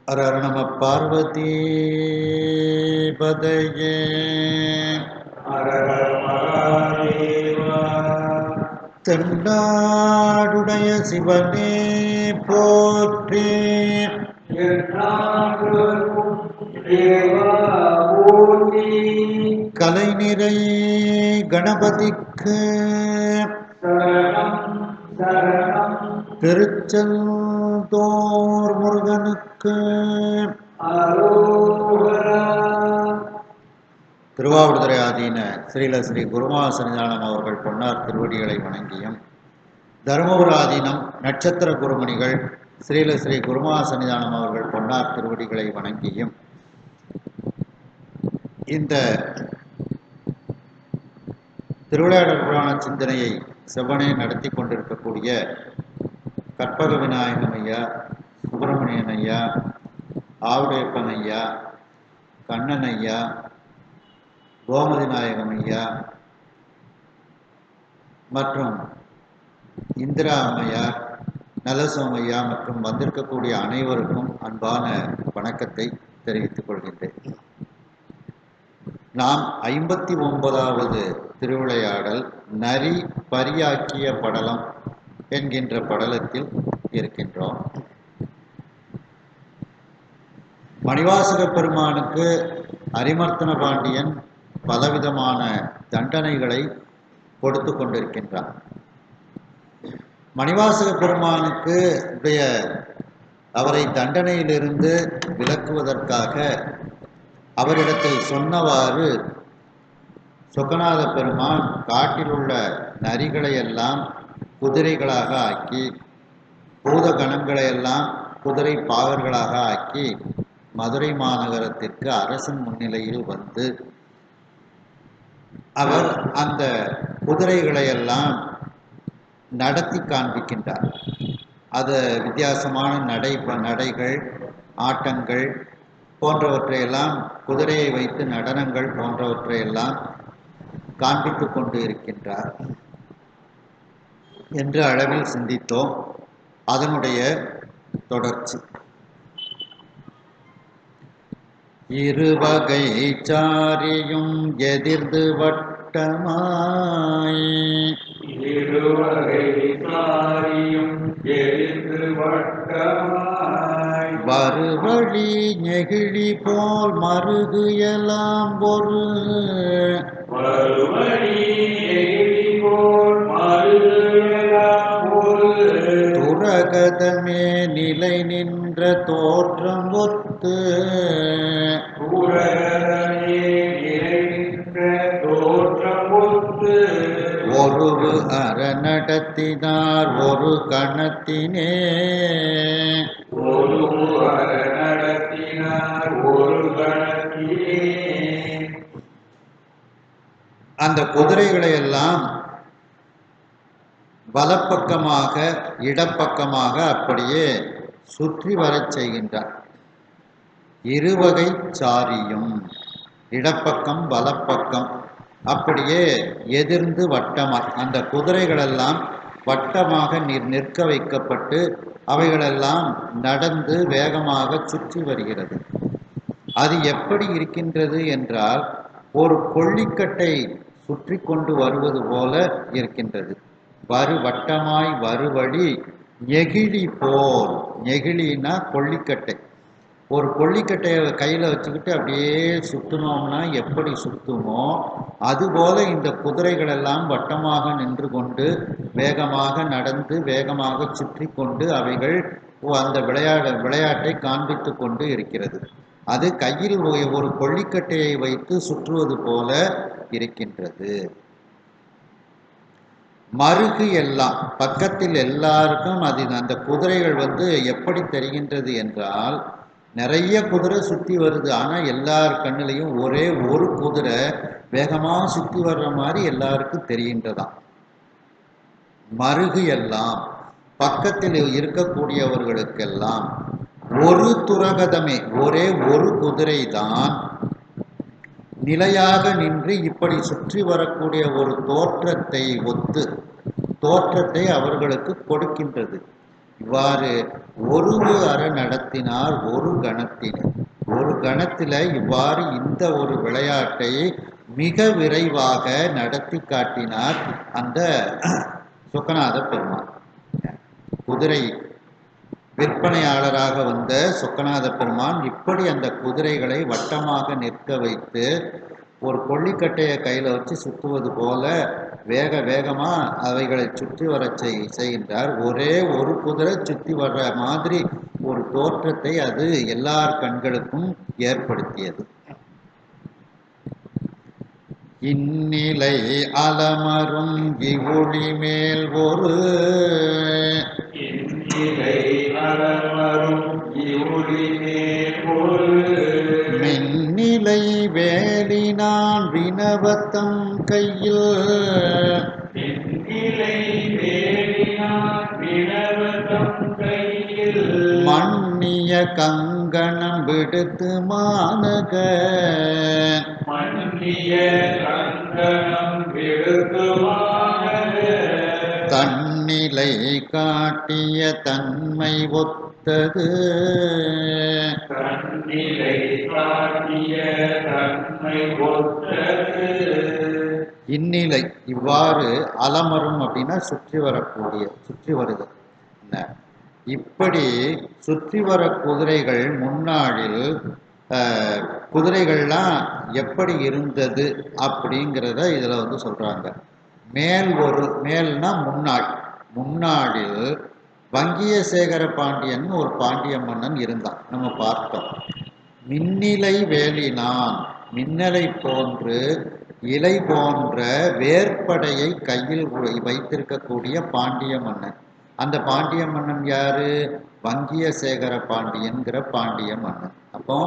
ஹர ஹர நம பார்வதி பதையே ஹர ஹர மகாதேவா. தென்னாடுடைய சிவனே போற்றி. எந்நாட்டவர்க்கும் இறைவா போற்றி. கலைநிறை கணபதிக்கு சரணம் சரணம். திருச்செந்தூர் முருகனுக்கு அரோகரா. திருவாவடுதுறை ஆதீன ஸ்ரீல ஸ்ரீ குருமாசனிதானம் அவர்கள் பொன்னார் திருவடிகளை வணங்கியும், தருமபுர ஆதீனம் நட்சத்திர குருமணிகள் ஸ்ரீல ஸ்ரீ குருமாசனிதானம் அவர்கள் பொன்னார் திருவடிகளை வணங்கியும், இந்த திருவிளையாடல் புராண சிந்தனையை செவ்வனே நடத்தி கொண்டிருக்கக்கூடிய கற்பக விநாயகம் ஐயா, சுப்பிரமணியன் ஐயா, ஆவுடையப்பன் ஐயா, கண்ணன் ஐயா, கோமதி நாயகம் ஐயா மற்றும் இந்திரா அம்மையார், நலசோம் ஐயா மற்றும் வந்திருக்கக்கூடிய அனைவருக்கும் அன்பான வணக்கத்தை தெரிவித்துக் கொள்கின்றேன். நாம் 59வது திருவிளையாடல் நரி பரியாக்கிய படலம் என்கின்ற படலத்தில் இருக்கின்றோம். மணிவாசக பெருமானுக்கு அரிமர்த்தன பாண்டியன் பலவிதமான தண்டனைகளை கொடுத்து கொண்டிருக்கின்றான். மணிவாசக பெருமானுக்கு அவரை தண்டனையிலிருந்து விலக்குவதற்காக அவரிடத்தில் சொன்னவாறு சொக்கநாத பெருமான் காட்டில் உள்ள நரிகளை எல்லாம் குதிரைகளாக ஆக்கி, பூத கணங்களையெல்லாம் குதிரை பாகர்களாக ஆக்கி மதுரை மாநகரத்திற்கு அரசன் முன்னிலையில் வந்து அவர் அந்த குதிரைகளையெல்லாம் நடத்தி காண்பிக்கின்றார். அது வித்தியாசமான நடைகள், ஆட்டங்கள் போன்றவற்றையெல்லாம், குதிரையை வைத்து நடனங்கள் போன்றவற்றையெல்லாம் காண்பித்து கொண்டு இருக்கின்றார் என்று அளவில் சிந்தித்தோம். அதனுடைய தொடர்ச்சி இருவகை சாரியும் எதிர்ந்து வட்டமாய், இருவகை சாரியும் எதிர்ந்து வட்டமாய், வருவழி நெகிழி போல் மருகு எல்லாம் ஒரு வருவழி நெகிழி போல் மருகெல்லாம் ஒரு துரகதமே நிலை நின்ற தோற்றம் ஒத்து, உரகமே நிலை நின்ற தோற்றம் ஒத்து, ஒரு அற நடத்தினார் ஒரு கணத்தினே, ஒரு அற நடத்தினார் ஒரு கணத்திலே. அந்த குதிரைகளை எல்லாம் வலப்பக்கமாக இடப்பக்கமாக அப்படியே சுற்றி வரச் செய்கின்றார். இருவகை சாரியும், இடப்பக்கம் வலப்பக்கம் அப்படியே எதிர்ந்து வட்டமாக அந்த குதிரைகளெல்லாம் வட்டமாக நிற்க வைக்கப்பட்டு அவைகளெல்லாம் நடந்து வேகமாக சுற்றி வருகிறது. அது எப்படி இருக்கின்றது என்றால், ஒரு கொள்ளிக்கட்டை சுற்றி கொண்டு வருவது போல இருக்கின்றது. வட்டமாய் வருவழி நெகிழி போல், நெகிழினா கொள்ளிக்கட்டை, ஒரு கொள்ளிக்கட்டையை கையில் வச்சுக்கிட்டு அப்படியே சுற்றினோம்னா எப்படி சுற்றுமோ அதுபோல இந்த குதிரைகள் எல்லாம் வட்டமாக நின்று கொண்டு வேகமாக நடந்து வேகமாக சுற்றி கொண்டு அவைகள் அந்த விளையாட்டை காண்பித்து கொண்டு இருக்கிறது. அது கையில் ஒரு கொள்ளிக்கட்டையை வைத்து சுற்றுவது போல இருக்கின்றது. மருகு எல்லாம் பக்கத்தில் எல்லாருக்கும் அது அந்த குதிரைகள் எப்படி தெரிகின்றது என்றால், நிறைய குதிரை சுற்றி வருது, ஆனால் எல்லார் கண்ணிலையும் ஒரே ஒரு குதிரை வேகமாக சுற்றி வர்ற மாதிரி எல்லாருக்கும் தெரிகின்றதாம். மருகு எல்லாம் பக்கத்தில் இருக்கக்கூடியவர்களுக்கெல்லாம் ஒரு துரகதமே, ஒரே ஒரு குதிரை தான் நிலையாக நின்று இப்படி சுற்றி வரக்கூடிய ஒரு தோற்றத்தை ஒத்து தோற்றத்தை அவர்களுக்கு கொடுக்கின்றது. இவ்வாறு ஒரு அற நடத்தினார் ஒரு கணத்தில். ஒரு கணத்தில் இவ்வாறு இந்த ஒரு விளையாட்டை மிக விரைவாக நடத்தி காட்டினார் அந்த சொக்கநாத பெருமான். குதிரை விற்பனையாளராக வந்த சொக்கநாத பெருமான் இப்படி அந்த குதிரைகளை வட்டமாக நிற்க வைத்து ஒரு கொல்லிக்கட்டையை கையில் வச்சு சுற்றுவது போல வேக வேகமாக அவைகளை சுற்றி வர செய்கின்றார். ஒரே ஒரு குதிரை சுற்றி வர்ற மாதிரி ஒரு தோற்றத்தை அது எல்லார் கண்களுக்கும் ஏற்படுத்தியது. இந்நிலை அலமரும் இவுளி மேல் ஒரு மின்னிலை வேலினான் வினவத்தம் கையில் மன்னிய கங்கணம் விடுத்து மானக தன்னிலை காட்டிய தன்மை ஒத்தது இந்நிலை இவ்வாறு அலமரும் அப்படின்னா சுற்றி வருதல். இப்படி சுற்றி வர குதிரைகள் முன்னாளில் குதிரைகள்லாம் எப்படி இருந்தது அப்படிங்கிறத இதில் வந்து சொல்கிறாங்க. மேல்னா முன்னாளில் வங்கியசேகர பாண்டியன் ஒரு பாண்டிய மன்னன் இருந்தான், நம்ம பார்த்தோம். மின்னிலை வேலினான், மின்னலை போன்று இலை போன்ற வேற்படையை கையில் வைத்திருக்கக்கூடிய பாண்டிய மன்னன். அந்த பாண்டிய மன்னன் யாரு? வங்கியசேகர பாண்டியன்கிற பாண்டிய மன்னன். அப்போ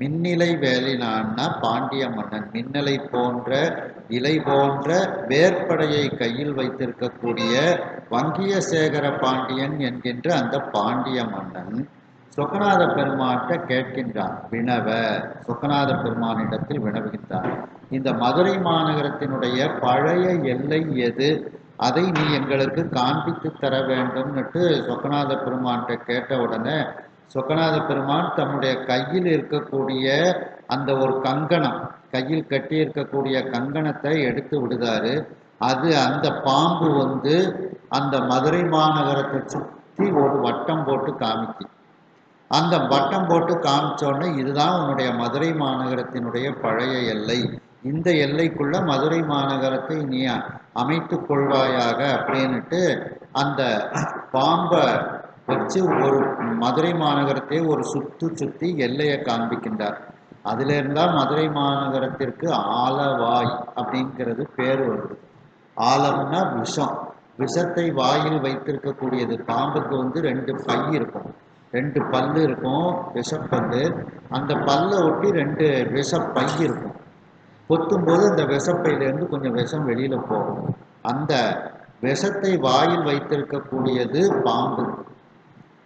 மின்னிலை வேலினான்னா பாண்டிய மன்னன், மின்னலை போன்ற இலை போன்ற வேற்படையை கையில் வைத்திருக்கக்கூடிய வங்கியசேகர பாண்டியன் என்கின்ற அந்த பாண்டிய மன்னன் சொக்கநாத பெருமான்கிட்ட கேட்கின்றான். சொக்கநாத பெருமானிடத்தில் வினவுகின்றான். இந்த மதுரை மாநகரத்தினுடைய பழைய எல்லை எது? அதை நீ எங்களுக்கு காண்பித்து தர வேண்டும்னுட்டு சொக்கநாத பெருமான்கிட்ட கேட்ட உடனே சொக்கநாத பெருமான் தம்முடைய கையில் இருக்கக்கூடிய அந்த ஒரு கங்கணம், கையில் கட்டி இருக்கக்கூடிய கங்கணத்தை எடுத்து விடுதாரு. அது அந்த பாம்பு வந்து அந்த மதுரை மாநகரத்தை சுற்றி ஒரு வட்டம் போட்டு காமிக்கு. அந்த வட்டம் போட்டு காமிச்சோடனே இதுதான் உன்னுடைய மதுரை மாநகரத்தினுடைய பழைய எல்லை, இந்த எல்லைக்குள்ள மதுரை மாநகரத்தை நீ அமைத்து கொள்வாயாக அப்படின்னுட்டு அந்த பாம்பை வச்சு ஒரு மதுரை மாநகரத்தை ஒரு சுற்றி எல்லையை காண்பிக்கின்றார். அதுல இருந்தால் மதுரை மாநகரத்திற்கு ஆலவாய் அப்படிங்கிறது பேர் வருது. ஆலம்னா விஷம், விஷத்தை வாயில் வைத்திருக்கக்கூடியது. பாம்புக்கு வந்து 2 பை இருக்கும், 2 பல்லு இருக்கும், விஷப்பல்லு. அந்த பல்லை ஒட்டி 2 விஷப்பை இருக்கும். கொத்தும்போது அந்த விஷப்பையிலேருந்து கொஞ்சம் விஷம் வெளியில போகும். அந்த விஷத்தை வாயில் வைத்திருக்கக்கூடியது பாம்பு.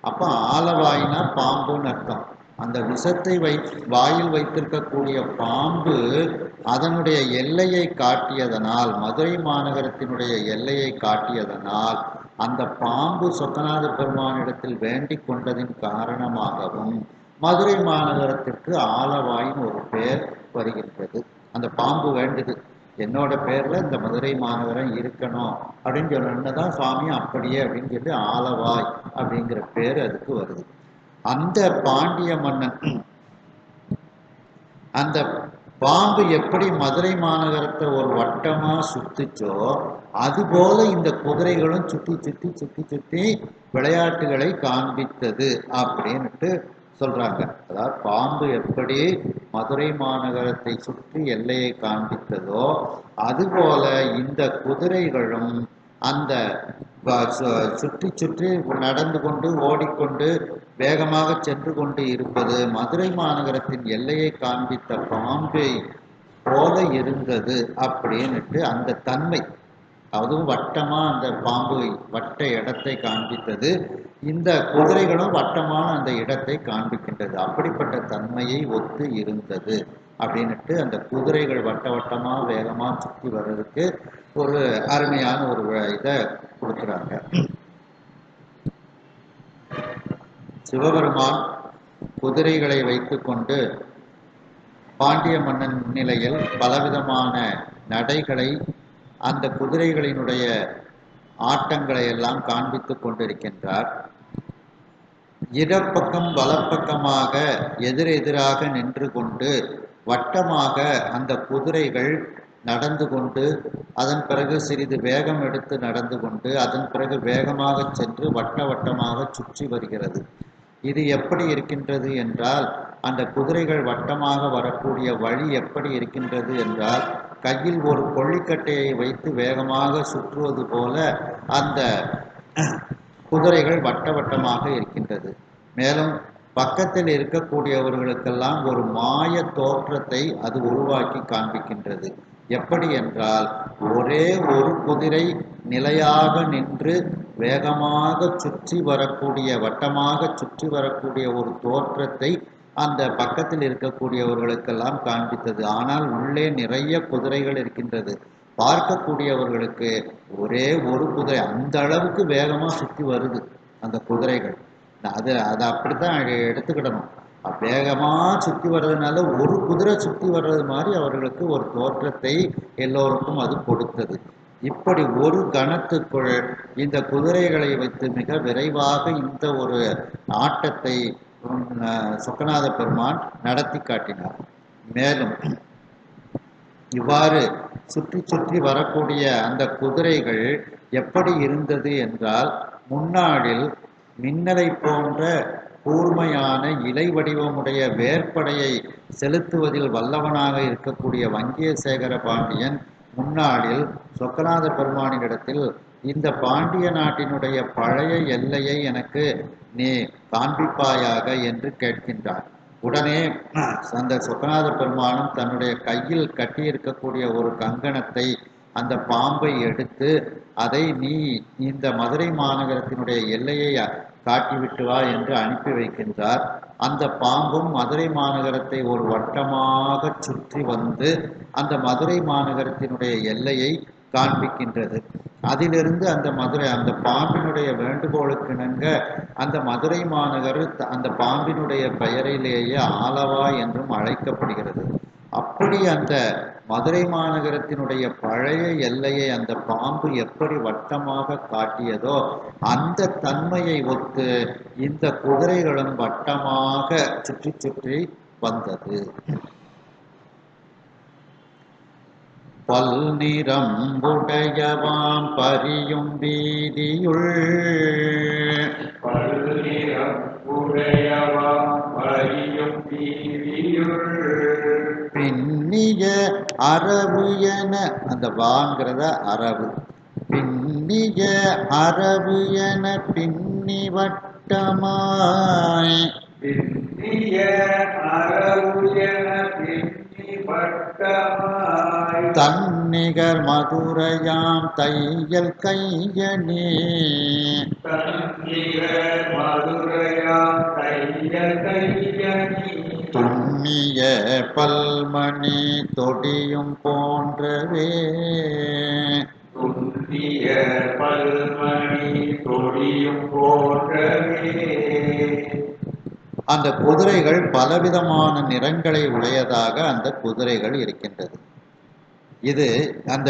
அப்போ ஆலவாயினா பாம்புன்னு அர்த்தம். அந்த விஷத்தை வாயில் வைத்திருக்கக்கூடிய பாம்பு அதனுடைய எல்லையை காட்டியதனால், மதுரை மாநகரத்தினுடைய எல்லையை காட்டியதனால் அந்த பாம்பு சொக்கநாத பெருமானிடத்தில் வேண்டிக் கொண்டதின் காரணமாகவும் மதுரை மாநகரத்திற்கு ஆலவாயின் ஒரு பெயர் வருகின்றது. அந்த பாம்பு வேண்டுது, என்னோட பேர்ல இந்த மதுரை மாநகரம் இருக்கணும் அப்படின்னு சொன்னதான் சுவாமி அப்படியே அப்படின்னு சொல்லி ஆலவாய் அப்படிங்கிற பேர் அதுக்கு வருது. அந்த பாண்டிய மன்னன் அந்த பாம்பு எப்படி மதுரை மாநகரத்தை ஒரு வட்டமா சுத்துச்சோ அதுபோல இந்த குதிரைகளும் சுத்தி விளையாட்டுகளை காண்பித்தது அப்படின்ட்டு சொல்றாங்க. அதாவது பாம்பு எப்படி மதுரை மாநகரத்தை சுற்றி எல்லையை காண்பித்ததோ அதுபோல இந்த குதிரைகளும் அந்த சுற்றி நடந்து கொண்டு ஓடிக்கொண்டு வேகமாக சென்று கொண்டு இருப்பது மதுரை மாநகரத்தின் எல்லையை காண்பித்த பாம்பை போல இருந்தது அப்படின்னுட்டு அந்த தன்மை, அதுவும் வட்டமா அந்த பாம்பு வட்ட இடத்தை காண்பித்தது, இந்த குதிரைகளும் வட்டமான அந்த இடத்தை காண்பிக்கின்றது. அப்படிப்பட்ட தன்மையை ஒத்து இருந்தது அப்படின்னுட்டு அந்த குதிரைகள் வட்டமா வேகமா சுற்றி வர்றதுக்கு ஒரு அருமையான ஒரு இதை கொடுக்குறாங்க. சிவபெருமான் குதிரைகளை வைத்துக்கொண்டு பாண்டிய மன்னன் நிலையில் பலவிதமான நடைகளை அந்த குதிரைகளினுடைய ஆட்டங்களை எல்லாம் காண்பித்துக் கொண்டிருக்கின்றார். இடப்பக்கம் வலப்பக்கமாக எதிரெதிராக நின்று கொண்டு வட்டமாக அந்த குதிரைகள் நடந்து கொண்டு அதன் பிறகு சிறிது வேகம் எடுத்து நடந்து கொண்டு அதன் பிறகு வேகமாக சென்று வட்ட வட்டமாக சுற்றி வருகிறது. இது எப்படி இருக்கின்றது என்றால், அந்த குதிரைகள் வட்டமாக வரக்கூடிய வழி எப்படி இருக்கின்றது என்றால், கையில் ஒரு கொள்ளிக்கட்டையை வைத்து வேகமாக சுற்றுவது போல அந்த குதிரைகள் வட்ட வட்டமாக இருக்கின்றது. மேலும் பக்கத்தில் இருக்கக்கூடியவர்களுக்கெல்லாம் ஒரு மாய தோற்றத்தை அது உருவாக்கி காண்பிக்கின்றது. எப்படி என்றால், ஒரே ஒரு குதிரை நிலையாக நின்று வேகமாக சுற்றி வரக்கூடிய வட்டமாக சுற்றி வரக்கூடிய ஒரு தோற்றத்தை அந்த பக்கத்தில் இருக்கக்கூடியவர்களுக்கெல்லாம் காண்பித்தது. ஆனால் உள்ளே நிறைய குதிரைகள் இருக்கின்றது. பார்க்கக்கூடியவர்களுக்கு ஒரே ஒரு குதிரை அந்த அளவுக்கு வேகமாக சுற்றி வருது அந்த குதிரைகள். அது அப்படித்தான் எடுத்துக்கிடணும். வேகமாக சுற்றி வர்றதுனால ஒரு குதிரை சுற்றி வர்றது மாதிரி அவர்களுக்கு ஒரு தோற்றத்தை எல்லோருக்கும் அது கொடுத்தது. இப்படி ஒரு கணத்துக்குள் இந்த குதிரைகளை வைத்து மிக விரைவாக இந்த ஒரு ஆட்டத்தை சொக்கநாத பெருமான் நடத்தி காட்டினார். மேலும் இவ்வாறு சுற்றி சுற்றி வரக்கூடிய அந்த குதிரைகள் எப்படி இருந்தது என்றால், முன்னாடில் மின்னலை போன்ற கூர்மையான இலை வடிவமுடைய வேற்படையை செலுத்துவதில் வல்லவனாக இருக்கக்கூடிய வங்கியசேகர பாண்டியன் முன்னாடில் சொக்கநாத பெருமானிடத்தில் இந்த பாண்டிய நாட்டினுடைய பழைய எல்லையை எனக்கு நீ காண்பிப்பாயாக என்று கேட்கின்றார். உடனே அந்த சொக்கநாத பெருமானும் தன்னுடைய கையில் கட்டியிருக்கக்கூடிய ஒரு கங்கணத்தை அந்த பாம்பை எடுத்து அதை நீ இந்த மதுரை மாநகரத்தினுடைய எல்லையை காட்டிவிட்டு வா என்று அனுப்பி வைக்கின்றார். அந்த பாம்பும் மதுரை மாநகரத்தை ஒரு வட்டமாக சுற்றி வந்து அந்த மதுரை மாநகரத்தினுடைய எல்லையை காண்பிக்கின்றது. அதிலிருந்து அந்த பாம்பினுடைய வேண்டுகோளுக்கு இணங்க அந்த மதுரை மாநகர் அந்த பாம்பினுடைய பெயரிலேயே ஆலவா என்றும் அழைக்கப்படுகிறது. அப்படி அந்த மதுரை மாநகரத்தினுடைய பழைய எல்லையை அந்த பாம்பு எப்படி வட்டமாக காட்டியதோ அந்த தன்மையை ஒத்து இந்த குதிரைகளும் வட்டமாக சுற்றி சுற்றி வந்தது. பல்நிறம் உடையவாம் பரியும் வீதியுள் பின்னிய அரவு என, அந்த வாங்கிறத அரவு, பின்னிய அரவு என பின்னி வட்டமாய் தன்னிகர் மதுரையாம் தையல் கையனே துண்ணிய பல்மணி தொடியும் போன்றவே அந்த குதிரைகள் பலவிதமான நிறங்களை உடையதாக அந்த குதிரைகள் இருக்கின்றது. இது அந்த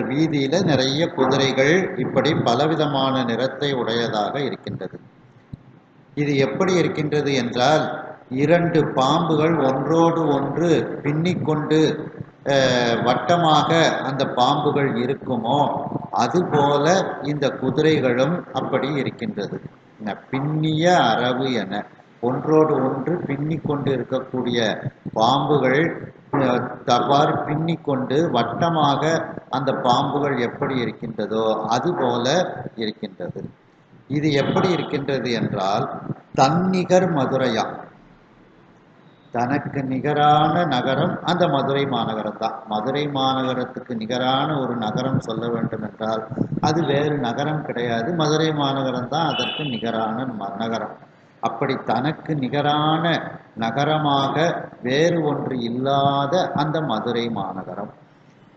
வீதியில நிறைய குதிரைகள் இப்படி பலவிதமான நிறத்தை உடையதாக இருக்கின்றது. இது எப்படி இருக்கின்றது என்றால், இரண்டு பாம்புகள் ஒன்றோடு ஒன்று பின்னிக்கொண்டு வட்டமாக அந்த பாம்புகள் இருக்குமோ அதுபோல இந்த குதிரைகளும் அப்படி இருக்கின்றது. பின்னிய அரவு என ஒன்றோடு ஒன்று பின்னிக்கொண்டு இருக்கக்கூடிய பாம்புகள் தவ்வாறு பின்னிக்கொண்டு வட்டமாக அந்த பாம்புகள் எப்படி இருக்கின்றதோ அதுபோல இருக்கின்றது. இது எப்படி இருக்கின்றது என்றால், தன்னிகர் மதுரையா, தனக்கு நிகரான நகரம் அந்த மதுரை மாநகரம் தான். மதுரை மாநகரத்துக்கு நிகரான ஒரு நகரம் சொல்ல வேண்டும் என்றால் அது வேறு நகரம் கிடையாது, மதுரை மாநகரம் தான் அதற்கு நிகரான நகரம். அப்படி தனக்கு நிகரான நகரமாக வேறு ஒன்று இல்லாத அந்த மதுரை மாநகரம்,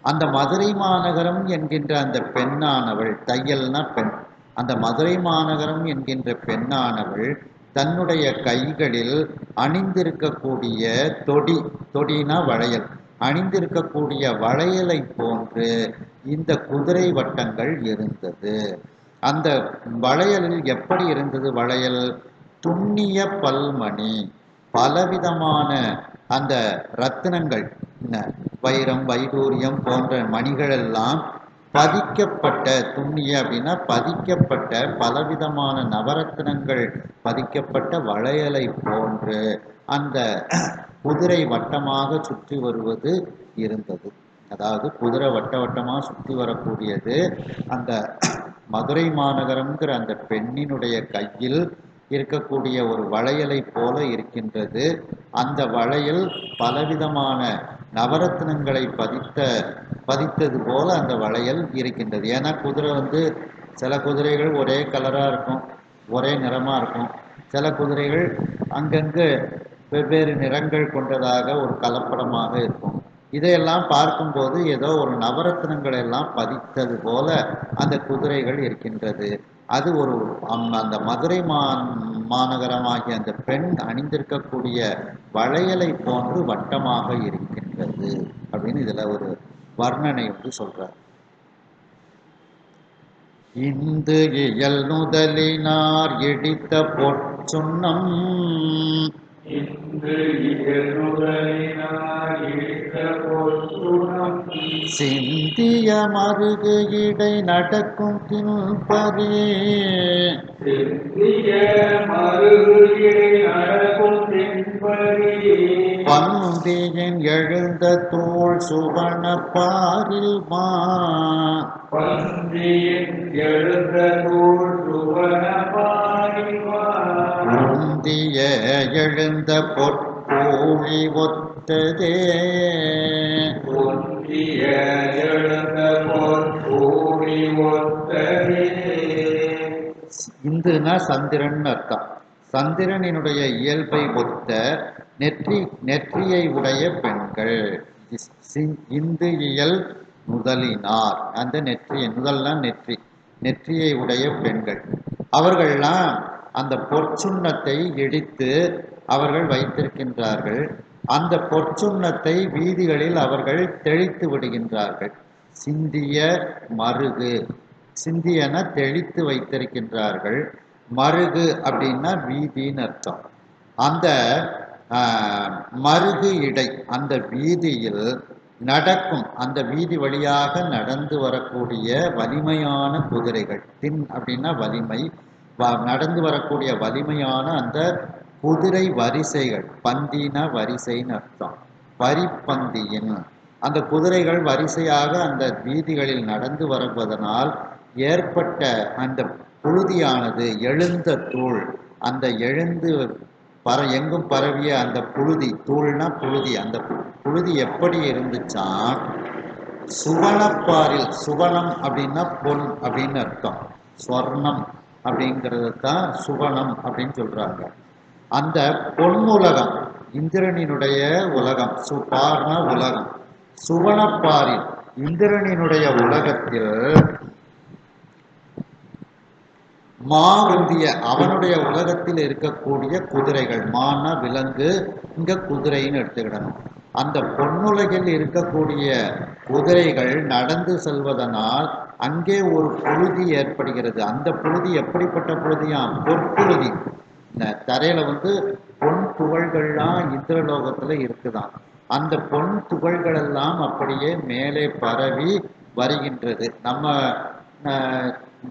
அந்த மதுரை மாநகரம் என்கின்ற அந்த பெண்ணானவள், தையல்னா பெண், அந்த மதுரை மாநகரம் என்கின்ற பெண்ணானவள் தன்னுடைய கைகளில் அணிந்திருக்கக்கூடிய தொடினா வளையல், அணிந்திருக்கக்கூடிய வளையலை போன்று இந்த குதிரை வட்டங்கள் இருந்தது. அந்த வளையலில் எப்படி இருந்தது? வளையல் துண்ணிய பல்மணி, பலவிதமான அந்த ரத்தினங்கள், வைரம் வைடூரியம் போன்ற மணிகள் எல்லாம் பதிக்கப்பட்ட, துண்ணிய அப்படின்னா பதிக்கப்பட்ட பலவிதமான நவரத்தினங்கள் பதிக்கப்பட்ட வளையலை போன்று அந்த குதிரை வட்டமாக சுற்றி வருவது இருந்தது. அதாவது குதிரை வட்ட வட்டமாக சுற்றி வரக்கூடியது அந்த மதுரை மாநகரம்ங்கிற அந்த பெண்ணினுடைய கையில் இருக்கக்கூடிய ஒரு வளையலை போல இருக்கின்றது. அந்த வளையல் பலவிதமான நவரத்தினங்களை பதித்தது போல அந்த வளையல் இருக்கின்றது. ஏன்னா குதிரை வந்து சில குதிரைகள் ஒரே கலராக இருக்கும், ஒரே நிறமாக இருக்கும். சில குதிரைகள் அங்கங்கு வெவ்வேறு நிறங்கள் கொண்டதாக ஒரு கலப்படமாக இருக்கும். இதையெல்லாம் பார்க்கும்போது ஏதோ ஒரு நவரத்தினங்கள் எல்லாம் பதித்தது போல அந்த குதிரைகள் இருக்கின்றது. அது ஒரு அந்த மதுரை மாநகரமாகிய அந்த பெண் அணிந்திருக்கக்கூடிய வளையலை போன்று வட்டமாக இருக்கின்றது அப்படின்னு இதுல ஒரு வர்ணனை வந்து சொல்றார். இந்து இயல் நுதலினார் இடித்த பொற்சுண்ணம் சிந்திய மருகு இடை நடக்கும் தின்பரே பந்தியின் எழுந்த தோள் சுவன பாரில் உந்திய எழுந்த பொற்பூழி ஒத்ததே இந்துனா சந்திரன் அர்த்தம். சந்திரனினுடைய இயல்பை ஒத்த நெற்றியை உடைய பெண்கள். இந்து இயல் நுதலினார், அந்த நுதல்னா நெற்றியை உடைய பெண்கள். அவர்கள்லாம் அந்த பொற்சுண்ணத்தை இடித்து அவர்கள் வைத்திருக்கின்றார்கள். அந்த பொற்சுண்ணத்தை வீதிகளில் அவர்கள் தெளித்து விடுகின்றார்கள். சிந்திய மருகு, சிந்தியன தெளித்து வைத்திருக்கின்றார்கள். மருகு அப்படின்னா வீதின்னு அர்த்தம். அந்த மருகு இடை, அந்த வீதியில் நடக்கும், அந்த வீதி வழியாக நடந்து வரக்கூடிய வலிமையான குதிரைகள். தின் அப்படின்னா வலிமை, நடந்து வரக்கூடிய வலிமையான அந்த குதிரை வரிசைகள். பந்தினா வரிசைன்னு அர்த்தம். வரிப்பந்தியின் அந்த குதிரைகள் வரிசையாக அந்த வீதிகளில் நடந்து வருவதனால் ஏற்பட்ட அந்த புழுதியானது, எழுந்த தூள், அந்த எழுந்து எங்கும் பரவிய அந்த புழுதி, தூள்னா புழுதி, அந்த புழுதி எப்படி இருந்துச்சான் சுவனப்பாரில். சுவனம் அப்படின்னா பொன் அப்படின்னு அர்த்தம். ஸ்வர்ணம் அப்படிங்கிறது தான் சுவனம் அப்படின்னு சொல்றாங்க. அந்த பொன்னுலகம், இந்திரனினுடைய உலகம், சுபார்னா உலகம், சுவனப்பாரில் இந்திரனினுடைய உலகத்தில் உந்திய அவனுடைய உலகத்தில் இருக்கக்கூடிய குதிரைகள், மானா விலங்கு, இங்க குதிரைன்னு எடுத்துக்கிடணும். அந்த பொன்னுலகில் இருக்கக்கூடிய குதிரைகள் நடந்து செல்வதனால் அங்கே ஒரு புழுதி ஏற்படுகிறது. அந்த புழுதி எப்படிப்பட்ட புழுதியாம்? பொற்புழுதி. தரையில வந்து பொன் துகள்கள்லாம் இந்திரலோகத்துல இருக்குதான். அந்த பொன் துகள்கள் எல்லாம் அப்படியே மேலே பரவி வருகின்றது. நம்ம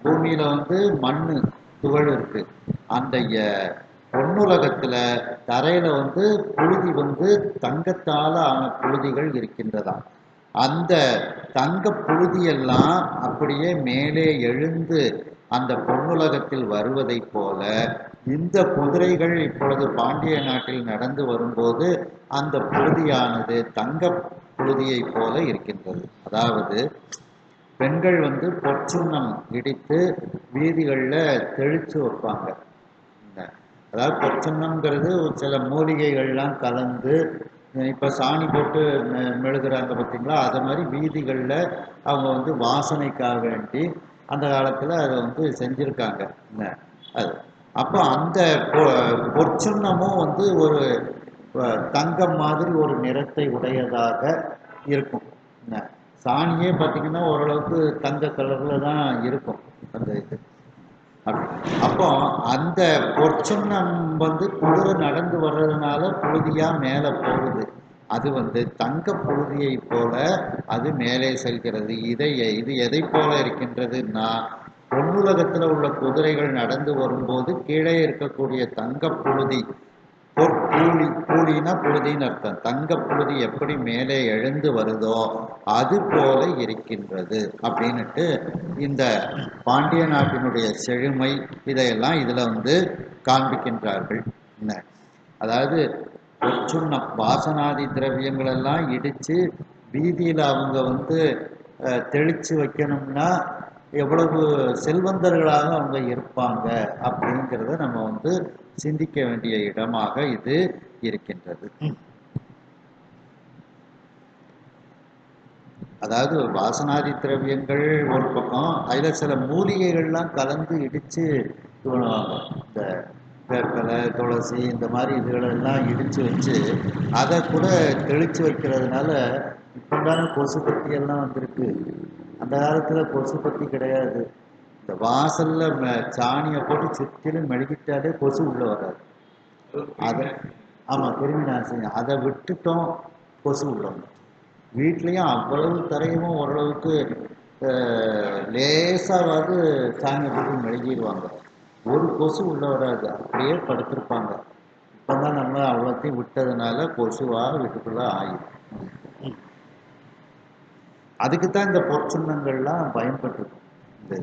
பூமியில வந்து மண்ணு துகள் இருக்கு. அந்த பொன்னுலகத்துல தரையில வந்து புழுதி வந்து தங்கத்தால ஆன புழுதிகள் இருக்கின்றதா. அந்த தங்க புழுதியெல்லாம் அப்படியே மேலே எழுந்து அந்த பொன்னுலகத்தில் வருவதை போல இந்த குதிரைகள் இப்பொழுது பாண்டிய நாட்டில் நடந்து வரும்போது அந்த புழுதியானது தங்க புழுதியை போல இருக்கின்றது. அதாவது பெண்கள் வந்து பொற்சுண்ணம் இடித்து வீதிகளில் தெளித்து வைப்பாங்க. அதாவது பொற்சுண்ணம்ங்கிறது சில மூலிகைகள்லாம் கலந்து இப்போ சாணி போட்டு மெழுகுறாங்க பார்த்தீங்களா, அது மாதிரி வீதிகளில் அவங்க வந்து வாசனைக்காக வேண்டி அந்த காலத்தில் அதை வந்து செஞ்சுருக்காங்க. அது அப்போ அந்த பொற்சுண்ணமும் வந்து ஒரு தங்கம் மாதிரி ஒரு நிறத்தை உடையதாக இருக்கும். என்ன, சாணியே பார்த்தீங்கன்னா ஓரளவுக்கு தங்க கலரில் தான் இருக்கும் அந்த இது. அப்போ அந்த பொற்சுண்ணம் வந்து குதிரை நடந்து வர்றதுனால புழுதியாக மேலே போகுது. அது வந்து தங்க புழுதியை போல அது மேலே செல்கிறது. இது எதை போல இருக்கின்றதுன்னா, பொன்னுலகத்தில் உள்ள குதிரைகள் நடந்து வரும்போது கீழே இருக்கக்கூடிய தங்க புழுதி, புலினா புழுதின்னு அர்த்தம். தங்க புழுதி எப்படி மேலே எழுந்து வருதோ அது போல இருக்கின்றது அப்படின்னுட்டு இந்த பாண்டிய நாட்டினுடைய செழுமை இதையெல்லாம் இதுல வந்து காண்பிக்கின்றார்கள். என்ன, அதாவது பொற்சுண்ணம் வாசனாதி திரவியங்கள் எல்லாம் இடிச்சு வீதியில் அவங்க வந்து தெளிச்சு வைக்கணும்னா எவ்வளவு செல்வந்தர்களாக அவங்க இருப்பாங்க அப்படிங்கிறத நம்ம வந்து சிந்திக்க வேண்டிய இடமாக இது இருக்கின்றது. அதாவது வாசனாதி திரவியங்கள் ஒரு பக்கம், அதில் சில மூலிகைகள்லாம் கலந்து இடித்து பண்ணுவாங்க. இந்த வேப்பலை, துளசி இந்த மாதிரி இதுகளெல்லாம் இடித்து வச்சு அதை கூட தெளித்து வைக்கிறதுனால இப்போதான கொசுப்பத்தி எல்லாம் வந்திருக்கு. அந்த காலத்தில் கொசுப்பத்தி கிடையாது. இந்த வாசலில் சாணியை போட்டு சுற்றிலும் மெழுகிட்டாலே கொசு உள்ளே வராது. அதை ஆமாம், கிருமி நாசினி. அதை விட்டுட்டோம், கொசு உள்ளவங்க வீட்லேயும் அவ்வளவு தரையும் ஓரளவுக்கு லேசாவது சாணியை போட்டு மெழுகிடுவாங்க. ஒரு கொசு உள்ள வராது, அப்படியே படுத்திருப்பாங்க. இப்போ தான் நம்ம அவ்வளோத்தையும் விட்டதுனால கொசுவாக வீட்டுக்குள்ளே ஆயிடும். அதுக்கு தான் இந்த பொற்சுண்ணங்கள்லாம் பயன்பட்டுருக்கும். இந்த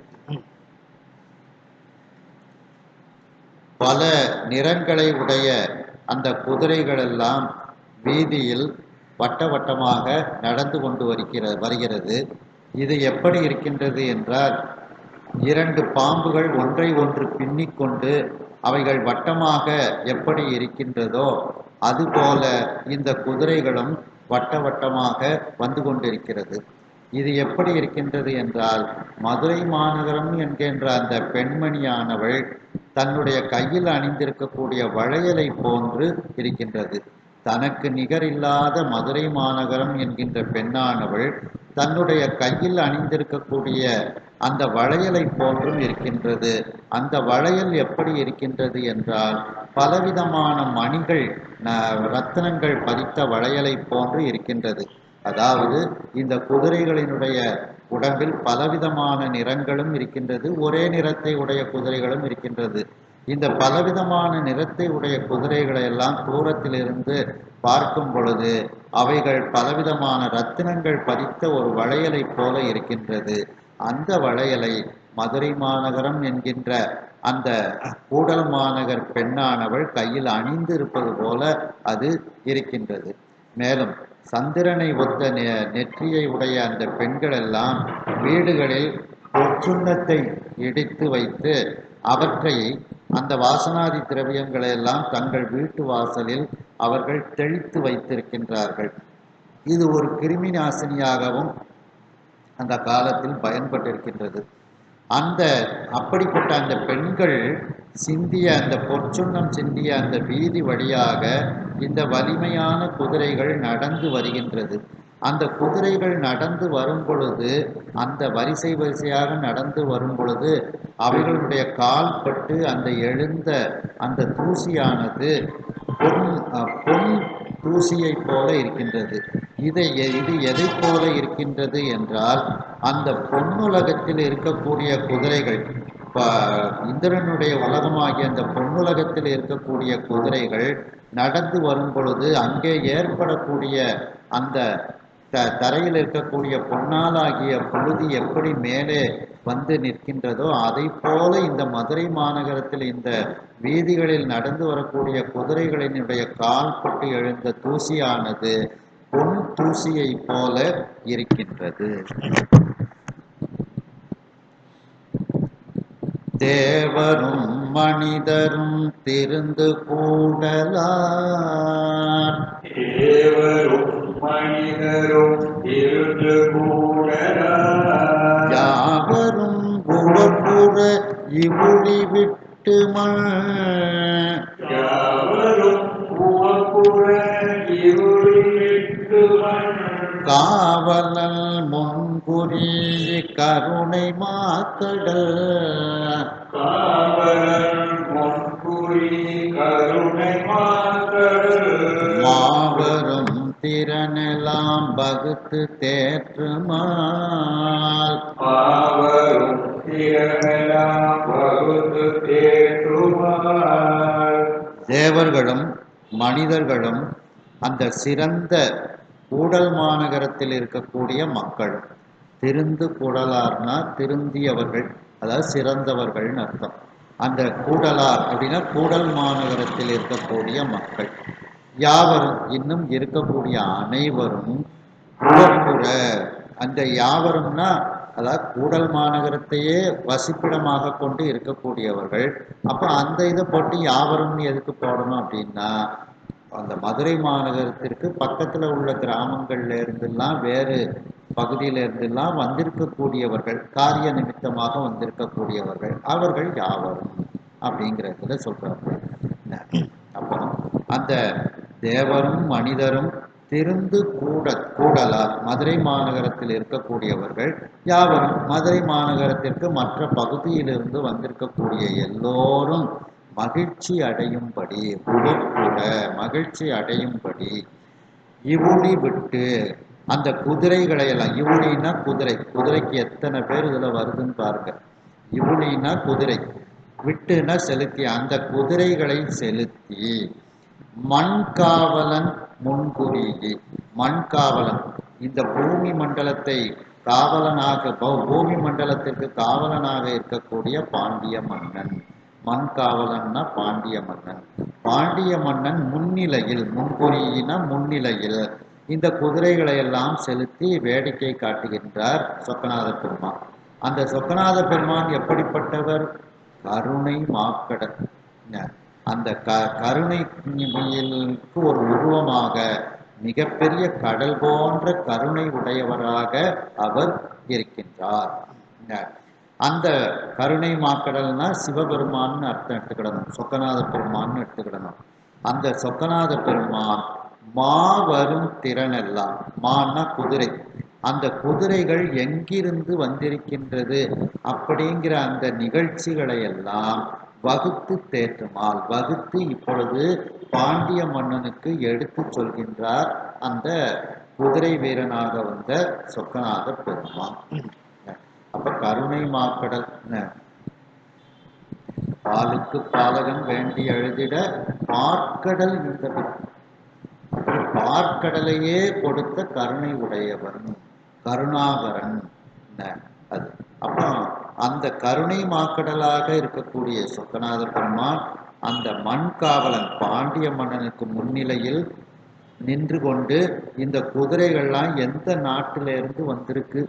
பல நிறங்களை உடைய அந்த குதிரைகள் எல்லாம் வீதியில் வட்ட வட்டமாக நடந்து கொண்டு வருகிறது. இது எப்படி இருக்கின்றது என்றால், இரண்டு பாம்புகள் ஒன்றை ஒன்று பின்னிக்கொண்டு அவைகள் வட்டமாக எப்படி இருக்கின்றதோ அதுபோல இந்த குதிரைகளும் வட்ட வட்டமாக வந்து கொண்டிருக்கிறது. இது எப்படி இருக்கின்றது என்றால், மதுரை மாநகரம் என்கின்ற அந்த பெண்மணியானவள் தன்னுடைய கையில் அணிந்திருக்கக்கூடிய வளையலை போன்று இருக்கின்றது. தனக்கு நிகரில்லாத மதுரை மாநகரம் என்கின்ற பெண்ணானவள் தன்னுடைய கையில் அணிந்திருக்கக்கூடிய அந்த வளையலை போன்றும் இருக்கின்றது. அந்த வளையல் எப்படி இருக்கின்றது என்றால், பலவிதமான மணிகள், ரத்தினங்கள் பதித்த வளையலை போன்று இருக்கின்றது. அதாவது இந்த குதிரைகளினுடைய உடம்பில் பலவிதமான நிறங்களும் இருக்கின்றது, ஒரே நிறத்தை உடைய குதிரைகளும் இருக்கின்றது. இந்த பலவிதமான நிறத்தை உடைய குதிரைகளை எல்லாம் தூரத்திலிருந்து பார்க்கும் பொழுது அவைகள் பலவிதமான ரத்தினங்கள் பதித்த ஒரு வளையலை போல இருக்கின்றது. அந்த வளையலை மதுரை மாநகரம் என்கின்ற அந்த கூடல் மாநகர் பெண்ணானவள் கையில் அணிந்து இருப்பது போல அது இருக்கின்றது. மேலும் சந்திரனை ஒத்த நெற்றியை உடைய அந்த பெண்கள் எல்லாம் வீடுகளில் பொற்சுண்ணத்தை இடித்து வைத்து அவற்றை, அந்த வாசனாதி திரவியங்களை எல்லாம் தங்கள் வீட்டு வாசலில் அவர்கள் தெளித்து வைத்திருக்கின்றார்கள். இது ஒரு கிருமி நாசினியாகவும் அந்த காலத்தில் பயன்பட்டிருக்கின்றது. அப்படிப்பட்ட அந்த பெண்கள் சிந்திய அந்த பொற்சுண்ணம் சிந்திய அந்த வீதி வழியாக இந்த வலிமையான குதிரைகள் நடந்து வருகின்றது. அந்த குதிரைகள் நடந்து வரும் பொழுது, அந்த வரிசை வரிசையாக நடந்து வரும் பொழுது அவைகளுடைய கால் பட்டு அந்த எழுந்த அந்த தூசியானது பொன் தூசியை போல இருக்கின்றது. இது எதை போல இருக்கின்றது என்றால், அந்த பொன்னுலகத்தில் இருக்கக்கூடிய குதிரைகள், இந்திரனுடைய உலகமாகிய அந்த பொன்னுலகத்தில் இருக்கக்கூடிய குதிரைகள் நடந்து வரும் பொழுது அங்கே ஏற்படக்கூடிய அந்த தரையில் இருக்கக்கூடிய பொன்னாலாகிய புழுதி எப்படி மேலே வந்து நிற்கின்றதோ அதை போல இந்த மதுரை மாநகரத்தில் இந்த வீதிகளில் நடந்து வரக்கூடிய குதிரைகளினுடைய கால்பட்டு எழுந்த தூசியானது பொன் தூசியை போல இருக்கின்றது. தேவரும் மனிதரும் திருந்து கூடலார், தேவரும் மனிதரும் திருந்து கூடலார், யாவரும் குவப்புற இவுளி விட்டு விட்டு யாவரும் உவப்புற இருளிட்டு காவலல் முன்புரி கருணை மாக்கடல் காவலன் முன்புரி கருணை மாக்கடல் மாபெரும் திறனெல்லாம் வகுத்து தேற்றுமால் மாவரும் திறமெல்லாம் வகுத்து தேற்றுமார் தேவர்களும் மனிதர்களும் அந்த சிறந்த கூடல் மாநகரத்தில் இருக்கக்கூடிய மக்கள். திருந்து கூடலார்னா திருந்தியவர்கள், அதாவது சிறந்தவர்கள்னு அர்த்தம். அந்த கூடலார் அப்படின்னா கூடல் மாநகரத்தில் இருக்கக்கூடிய மக்கள் யாவரும், இன்னும் இருக்கக்கூடிய அனைவரும் உவப்புற, அந்த யாவரும்னா அதாவது கூடல் மாநகரத்தையே வசிப்பிடமாக கொண்டு இருக்கக்கூடியவர்கள். அப்போ அந்த இதை போட்டு யாவரும்னு எதுக்கு போடணும் அப்படின்னா, அந்த மதுரை மாநகரத்திற்கு பக்கத்தில் உள்ள கிராமங்கள்ல இருந்தெல்லாம் வேறு பகுதியில இருந்தெல்லாம் வந்திருக்கக்கூடியவர்கள், காரிய நிமித்தமாக வந்திருக்கக்கூடியவர்கள், அவர்கள் யாவரும் அப்படிங்கிறதுல சொல்றாங்க. அப்போ அந்த தேவரும் மனிதரும் திருந்து கூடலார் மதுரை மாநகரத்தில் இருக்கக்கூடியவர்கள் யாவரும் மதுரை மாநகரத்திற்கு மற்ற பகுதியிலிருந்து வந்திருக்கக்கூடிய எல்லோரும் மகிழ்ச்சி அடையும்படி, உவப்புற மகிழ்ச்சி அடையும்படி இவுளி விட்டு அந்த குதிரைகளை எல்லாம், இவுளின்னா குதிரை, குதிரைக்கு எத்தனை பேர் இதுல வருதுன்னு பாருங்க. இவுளின்னா குதிரை, விட்டுனா செலுத்தி, அந்த குதிரைகளை செலுத்தி மண்காவலன் முன்குறியி, மண்காவலன் இந்த பூமி மண்டலத்தை காவலனாக, பூமி மண்டலத்திற்கு காவலனாக இருக்கக்கூடிய பாண்டிய மன்னன், மண்காவலன்னா பாண்டிய மன்னன். பாண்டிய மன்னன் முன்னிலையில், முன்குறியின முன்னிலையில் இந்த குதிரைகளை எல்லாம் செலுத்தி வேடிக்கை காட்டுகின்றார் சொக்கநாத பெருமான். அந்த சொக்கநாத பெருமான் எப்படிப்பட்டவர்? கருணை மாக்கடல். அந்த கருணைக்கு ஒரு உருவமாக, மிகப்பெரிய கடல் போன்ற கருணை உடையவராக அவர் இருக்கின்றார். அந்த கருணை மாக்கடல்னா சிவபெருமான்னு அர்த்தம் எடுத்துக்கிடணும், சொக்கநாத பெருமான்னு எடுத்துக்கிடணும். அந்த சொக்கநாத பெருமான் மாவரும் திறனெல்லாம், மான்னா குதிரை, அந்த குதிரைகள் எங்கிருந்து வந்திருக்கின்றது அப்படிங்கிற அந்த நிகழ்ச்சிகளை எல்லாம் வகுத்து தேற்றுமால், வகுத்து இப்பொழுது பாண்டிய மன்னனுக்கு எடுத்து சொல்கின்றார் அந்த குதிரை வீரனாக வந்த சொக்கநாத பெருமான். அப்ப கருணை மாக்கடல், பாலுக்கு பாலகன் வேண்டி எழுதிட பார்க்கடல் இந்த பார்க்கடலையே கொடுத்த கருணை உடையவன், கருணாகரன் அது. அப்புறம் அந்த கருணை மாக்கடலாக இருக்கக்கூடிய சொக்கநாத பெருமான் அந்த மண்காவலன் பாண்டிய மன்னனுக்கு முன்னிலையில் நின்று கொண்டு இந்த குதிரைகள்லாம் எந்த நாட்டிலிருந்து வந்திருக்கு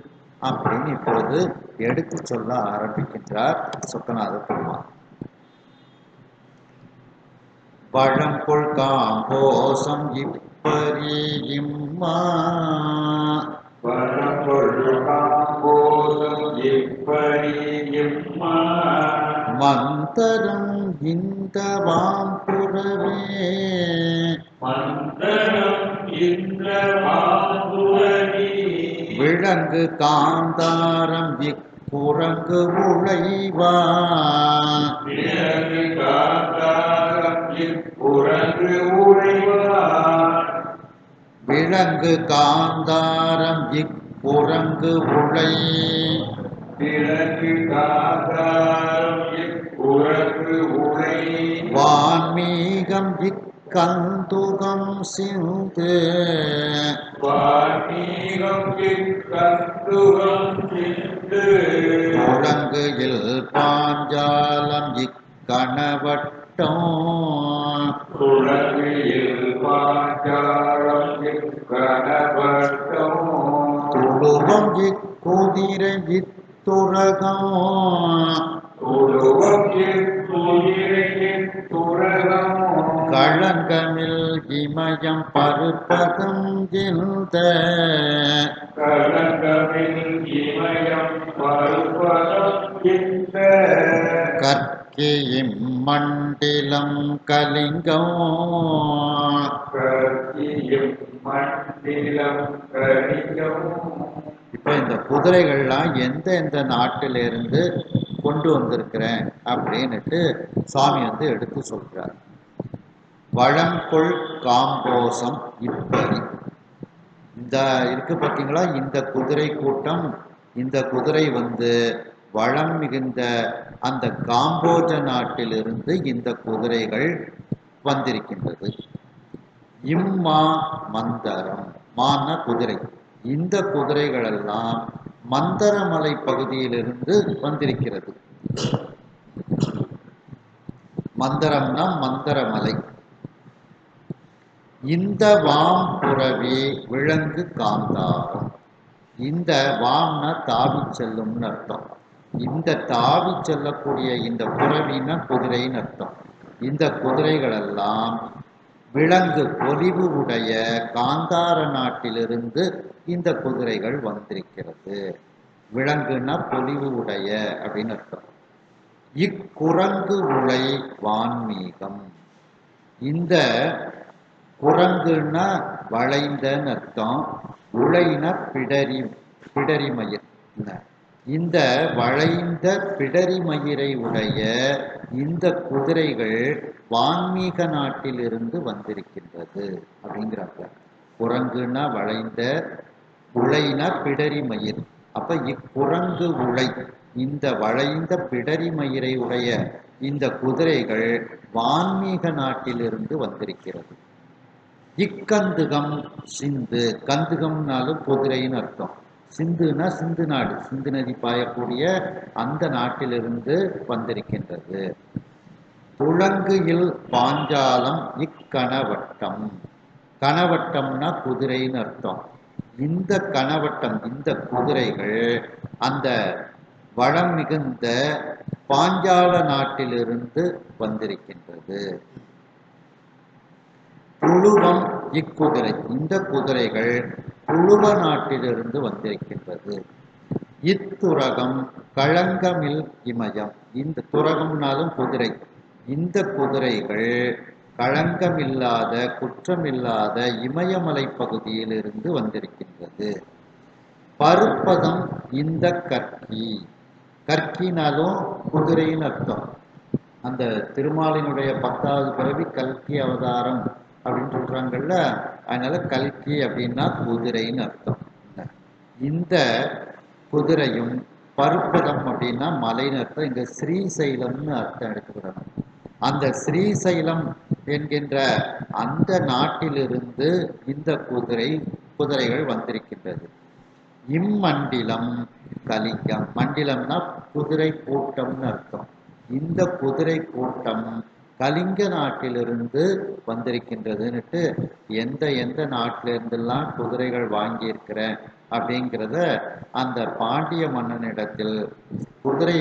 அப்படின்னு இப்பொழுது எடுத்து சொல்ல ஆரம்பிக்கின்றார் சொக்கநாத பெருமான். பழங்கொள் காம்போசம் இப்பரி இம்மா, பழங்கொள் காம்போசம் இப்பரி இம்மா, மந்தரம் இந்த வாம்புறவே, மந்தரம் இந்த வாம்புறவி, விலங்கு காந்தாரம் இக்குரங்கு உழைவா, விலங்கு காந்தாரம் இக்குரங்கு உழைவார், விலங்கு காந்தாரம் இக்குரங்கு உழை, விலங்கு காந்தாரம் இக்குரங்கு உழை, வான்மீகம் இக்கந்துகம் சிந்து, வானீகம் இக்கந்துகம் சிந்து, முழங்கையில் பாஞ்சாலம் இக்கணவட்டம், துளவியில் பாஞ்சாலம் இக்கணவட்டம், துளுவம் இக்குதிரை இத்துரகம், துளுவம் இக்குதிரையின் துரகம், களங்கமில் இமயம் பருப்பதம் இந்த, கலங்கமில் இமயம் பருவதம் இந்த, மண்டிலம் கலிங்கம். கத்தியும் மண்டிலம் கலிங்கம். இப்ப இந்த குதிரைகள்லாம் எந்த நாட்டிலிருந்து கொண்டு வந்திருக்கிறேன் அப்படின்னுட்டு சுவாமி எடுத்து சொல்றார். வளங்கொள் காம்போசம் இப்படி இந்த இருக்கு பார்த்தீங்களா, இந்த குதிரை கூட்டம், இந்த குதிரை வளம் மிகுந்த அந்த காம்போஜ நாட்டிலிருந்து இந்த குதிரைகள் வந்திருக்கின்றது. இம்மா மந்தரம், மான குதிரை, இந்த குதிரைகள் எல்லாம் மந்தரமலை பகுதியிலிருந்து வந்திருக்கிறது. மந்தரம்னா மந்தரமலை. இந்த வாம் புறவி விலங்கு காந்தாரம். இந்த வாம்னா தாவி செல்லும்னு அர்த்தம். இந்த தாவி செல்லக்கூடிய இந்த புறவினா குதிரைன்னு அர்த்தம். இந்த குதிரைகள் எல்லாம் விலங்கு பொலிவு உடைய காந்தார நாட்டிலிருந்து இந்த குதிரைகள் வந்திருக்கிறது. விலங்குனா பொலிவு உடைய அப்படின்னு அர்த்தம். இக்குரங்கு உலை வான்மீகம். இந்த குரங்குன்னா வளைந்தன்னு அர்த்தம், உலைனா பிடரிமயிர். இந்த வளைந்த பிடரிமயிரை உடைய இந்த குதிரைகள் வான்மீக நாட்டிலிருந்து வந்திருக்கின்றது அப்படிங்கிறாங்க. குரங்குனா வளைந்த, உலைனா பிடரிமயிர். அப்ப இக்குரங்கு உலை, இந்த வளைந்த பிடரிமயிரை உடைய இந்த குதிரைகள் வான்மீக நாட்டிலிருந்து வந்திருக்கிறது. இக்கந்துகம் சிந்து, கந்துகம்னாலும் குதிரைன்னு அர்த்தம். சிந்துனா சிந்து நாடு, சிந்து நதி பாயக்கூடிய அந்த நாட்டிலிருந்து வந்திருக்கின்றது. துளங்குயில் பாஞ்சாலம் இக்கணவட்டம். கணவட்டம்னா குதிரைன்னு அர்த்தம். இந்த கணவட்டம், இந்த குதிரைகள் அந்த வளம் மிகுந்த பாஞ்சால நாட்டிலிருந்து வந்திருக்கின்றது. புழுவம் இக்குதிரை, இந்த குதிரைகள் புழுவ நாட்டிலிருந்து வந்திருக்கின்றது. இத்துரகம் களங்கமில் இமயம். இந்த துரகம்னாலும் குதிரை. இந்த குதிரைகள் களங்கமில்லாத, குற்றமில்லாத இமயமலை பகுதியில் இருந்து வந்திருக்கின்றது. பருப்பதம் இந்த கற்கி. கற்கினாலும் குதிரைன்னு அர்த்தம். அந்த திருமாலினுடைய 10வது பிறவி கல்கி அவதாரம் அப்படின்னு சொல்றாங்கல்ல, அதனால கல்கி அப்படின்னா குதிரைன்னு அர்த்தம். இந்த குதிரையும் பருப்பதம் அப்படின்னா மலைன்னு அர்த்தம். இங்க ஸ்ரீசைலம்னு அர்த்தம் எடுத்துக்கிடணும். அந்த ஸ்ரீசைலம் என்கின்ற அந்த நாட்டிலிருந்து இந்த குதிரைகள் வந்திருக்கின்றது. இம்மண்டிலம் கலிங்கம். மண்டிலம்னா குதிரை கூட்டம்னு அர்த்தம். இந்த குதிரை கூட்டம் கலிங்க நாட்டிலிருந்து வந்திருக்கின்றதுன்னுட்டு எந்த நாட்டிலிருந்தெல்லாம் குதிரைகள் வாங்கியிருக்கிறேன் அப்படிங்கிறத அந்த பாண்டிய மன்னனிடத்தில் குதிரை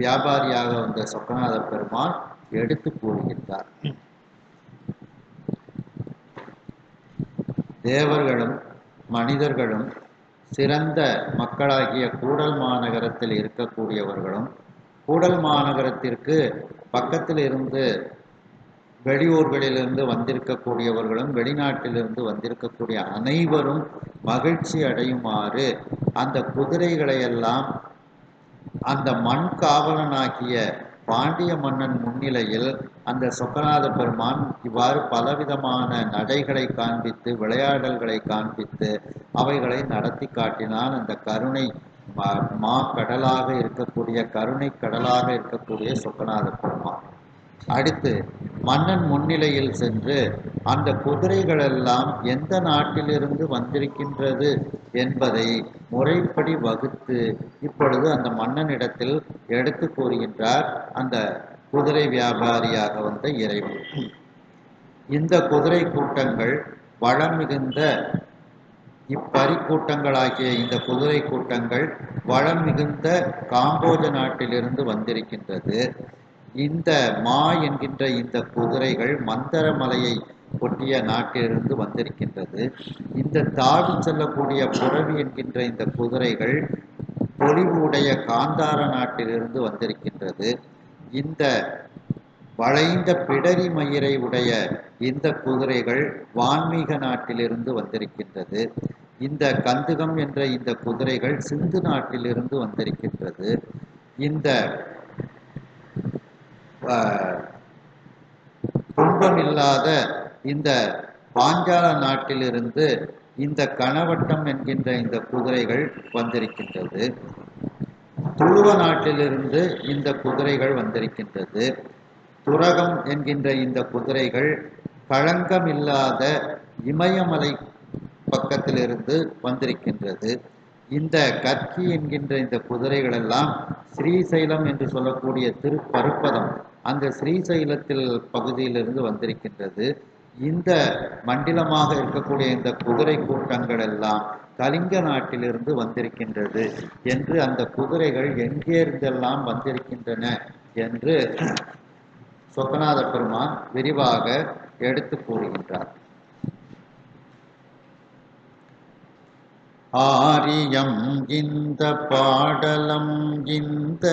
வியாபாரியாக வந்த சொக்கநாத பெருமாள் எடுத்து கூறுகின்றார். தேவர்களும் மனிதர்களும் சிறந்த மக்களாகிய கூடல் மாநகரத்தில் இருக்கக்கூடியவர்களும், கூடல் மாநகரத்திற்கு பக்கத்தில் இருந்து வெளியூர்களிலிருந்து வந்திருக்கக்கூடியவர்களும், வெளிநாட்டிலிருந்து வந்திருக்கக்கூடிய அனைவரும் மகிழ்ச்சி அடையுமாறு அந்த குதிரைகளையெல்லாம் அந்த மண் காவலனாகிய பாண்டிய மன்னன் முன்னிலையில் அந்த சொக்கநாத பெருமான் இவ்வாறு பலவிதமான நடைகளை காண்பித்து, விளையாடல்களை காண்பித்து அவைகளை நடத்தி காட்டினான். அந்த கருணை மா கடலாக இருக்கக்கூடிய, கருணை கடலாக இருக்கக்கூடிய சொக்கநாத பெருமான். அடுத்து மன்னன் முன்னிலையில் சென்று அந்த குதிரைகள் எல்லாம் எந்த நாட்டிலிருந்து வந்திருக்கின்றது என்பதை முறைப்படி வகுத்து இப்பொழுது அந்த மன்னனிடத்தில் எடுத்து கூறுகின்றார் அந்த குதிரை வியாபாரியாக வந்த இறைவன். இந்த குதிரை கூட்டங்கள் வளம் மிகுந்த இப்பரிக்கூட்டங்களாகிய இந்த குதிரை கூட்டங்கள் வளம் மிகுந்த காம்போஜ நாட்டிலிருந்து வந்திருக்கின்றது. இந்த மா என்கின்ற இந்த குதிரைகள் மந்தரமலையை ஒட்டிய நாட்டிலிருந்து வந்திருக்கின்றது. இந்த தாவி செல்லக்கூடிய புறவி என்கின்ற இந்த குதிரைகள் பொலிவுடைய காந்தார நாட்டிலிருந்து வந்திருக்கின்றது. இந்த வளைந்த பிடரி மயிரை உடைய இந்த குதிரைகள் வான்மீக நாட்டிலிருந்து வந்திருக்கின்றது. இந்த கந்துகம் என்ற இந்த குதிரைகள் சிந்து நாட்டிலிருந்து வந்திருக்கின்றது. இந்த துன்பமில்லாத இந்த பாஞ்சால நாட்டிலிருந்து இந்த கணவட்டம் என்கின்ற இந்த குதிரைகள் வந்திருக்கின்றது. துளுவ நாட்டிலிருந்து இந்த குதிரைகள் வந்திருக்கின்றது. துரகம் என்கின்ற இந்த குதிரைகள் களங்கமில்லாத இமயமலை பக்கத்திலிருந்து வந்திருக்கின்றது. இந்த கற்கி என்கின்ற இந்த குதிரைகள் எல்லாம் ஸ்ரீசைலம் என்று சொல்லக்கூடிய திருப்பருப்பதம் அந்த ஸ்ரீசைலத்தில் பகுதியிலிருந்து வந்திருக்கின்றது. இந்த மண்டிலமாக இருக்கக்கூடிய இந்த குதிரை கூட்டங்கள் எல்லாம் கலிங்க நாட்டிலிருந்து வந்திருக்கின்றது என்று அந்த குதிரைகள் எங்கேருந்தெல்லாம் வந்திருக்கின்றன என்று சொக்கநாத பெருமான் விரிவாக எடுத்து கூறுகின்றார். ஆரியம் இந்த பாடலம் இந்த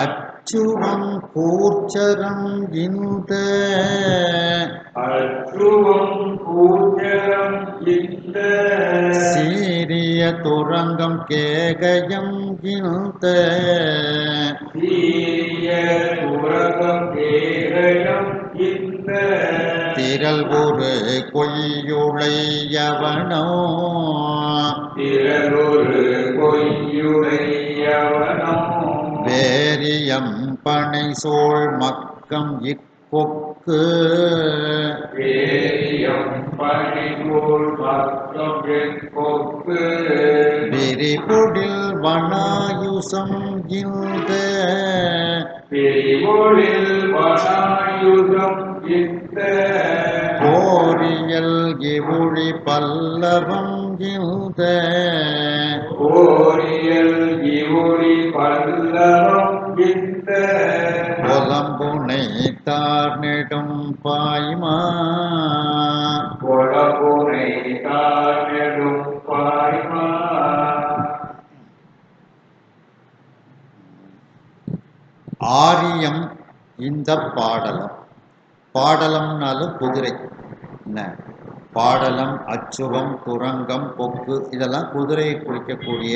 அச்சுவம் கூர்ச்சரம் இந்த சீரிய துரங்கம் கேகயம் இந்த திரள் ஒரு கொய்யுளையவனோ வேரியம் பனை சோழ் மக்கம் இக்கொக்கு விரிபொடில் வனாயுசம் இந்த கோரியல் இவுழி பல்லவம் இந்த கொலம்புனை தார் நெடும் பாய்மா ஆரியம் இந்த பாடலம். பாடலம்னாலும் குதிரை என்ன, பாடலம், அச்சுவம், துரங்கம், பொக்கு இதெல்லாம் குதிரையை குறிக்கக்கூடிய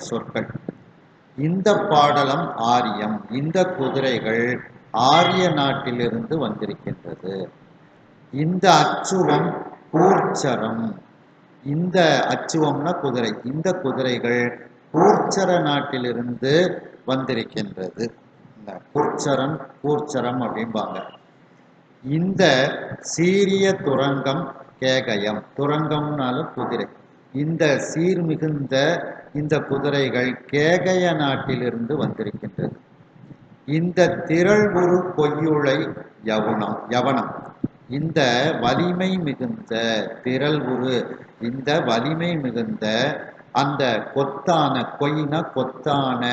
சொற்கள். இந்த பாடலம் ஆரியம், இந்த குதிரைகள் ஆரிய நாட்டிலிருந்து வந்திருக்கின்றது. இந்த அச்சுவம் கூர்ச்சரம், இந்த அச்சுவம்னா குதிரை, இந்த குதிரைகள் கூர்ச்சர நாட்டிலிருந்து வந்திருக்கின்றது. கூர்ச்சரம் கூர்ச்சரம் அப்படிம்பாங்க. இந்த சீரிய துரங்கம் கேகயம், துரங்கம்னாலும் குதிரை, இந்த சீர் மிகுந்த இந்த குதிரைகள் கேகய நாட்டிலிருந்து வந்திருக்கின்றது. இந்த திரள் ஒரு கொய்யுளை யவனம், இந்த வலிமை மிகுந்த திரள் உரு, இந்த வலிமை மிகுந்த அந்த கொத்தான, கொய்னா கொத்தான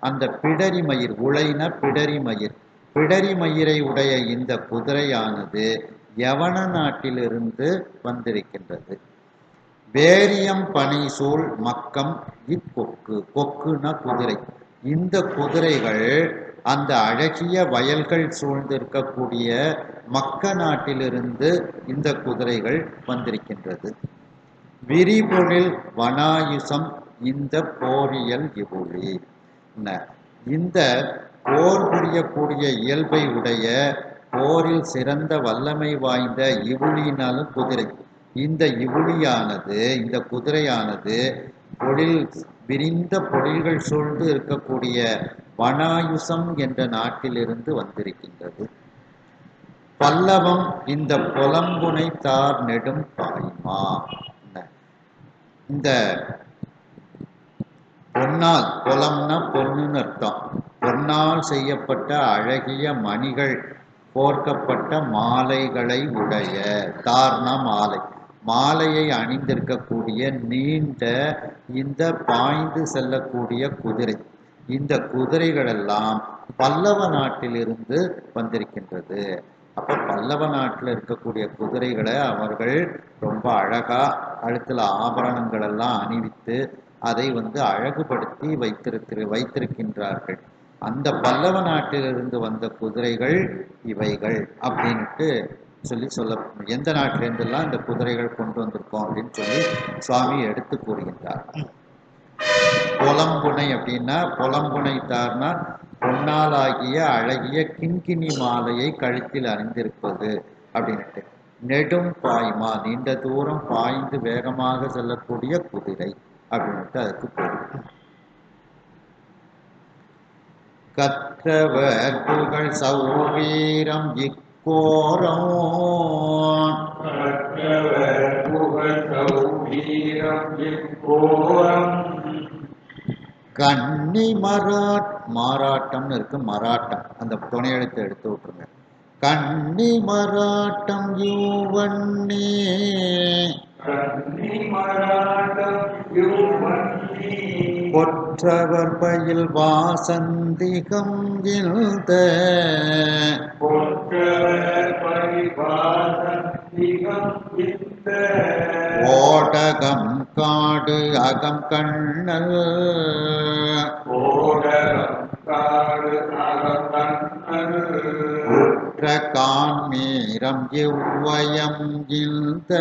அந்த பிடரி மயிர், உளைன பிடரி மயிர், பிடரி மயிரை உடைய இந்த குதிரையானது யவன நாட்டிலிருந்து வந்திருக்கின்றது. வேரியம் பனைசூழ் மக்கம் இக்கொக்கு, கொக்குனா குதிரை, இந்த குதிரைகள் அந்த அழகிய வயல்கள் சூழ்ந்திருக்கக்கூடிய மக்க நாட்டிலிருந்து இந்த குதிரைகள் வந்திருக்கின்றது. விரிபொழில் வனாயுசம் இந்த போரியல் இவுழி, இந்த போர் புரியக்கூடிய இயல்பை உடைய, போரில் சிறந்த வல்லமை வாய்ந்த இவுளினாலும் குதிரை, இந்த இவுளியானது, இந்த குதிரையானது பொழில் விரிந்த பொழில்கள் சூழ்ந்து இருக்கக்கூடிய வனாயுசம் என்ற நாட்டிலிருந்து வந்திருக்கின்றது. பல்லவம் இந்த பொலம்புனை தார் நெடும் பாய்மா, இந்த பொன்னால், பொலம்னா பொன்னுன்னு அர்த்தம், பொன்னால் செய்யப்பட்ட அழகிய மணிகள் கோர்க்கப்பட்ட மாலைகளை உடைய, தார்னா மாலை, மாலையை அணிந்திருக்கக்கூடிய நீண்ட இந்த பாய்ந்து செல்லக்கூடிய குதிரை, இந்த குதிரைகளெல்லாம் பல்லவ நாட்டிலிருந்து வந்திருக்கின்றது. அப்போ பல்லவ நாட்டில் இருக்கக்கூடிய குதிரைகளை அவர்கள் ரொம்ப அழகா கழுத்தில் ஆபரணங்கள் எல்லாம் அணிவித்து அதை வந்து அழகுபடுத்தி வைத்திருக்கின்றார்கள். அந்த பல்லவ நாட்டிலிருந்து வந்த குதிரைகள் இவைகள் அப்படின்ட்டு சொல்ல எந்த நாட்டிலிருந்தெல்லாம் இந்த குதிரைகள் கொண்டு வந்திருக்கோம் அப்படின்னு சொல்லி சுவாமி எடுத்து கூறுகின்றார். பொலம்புனை அப்படின்னா பொலம்புனைத்தார்னா பொன்னாலாகிய அழகிய கிண்கிணி மாலையை கழுத்தில் அணிந்திருப்பது அப்படின்ட்டு. நெடும் பாய்மா நீண்ட தூரம் பாய்ந்து வேகமாக செல்லக்கூடிய குதிரை அப்படின்ட்டு அதுக்கு பொருள். கற்றவர் புகழ் சௌவீரம் இக்கோரம் கன்னி மாறாட்டம்னு இருக்கு. மராட்டம் அந்த துணை எழுத்தை எடுத்து விட்டுருங்க. கன்னி மராட்டம் யூவன்னே கொற்றவர் பயில் வாசந்திகம் இழ்ந்த ஓடகம் காடு அகம் கண்ணல் உற்ற கான்மீரம் இவ்வயம் இழ்ந்த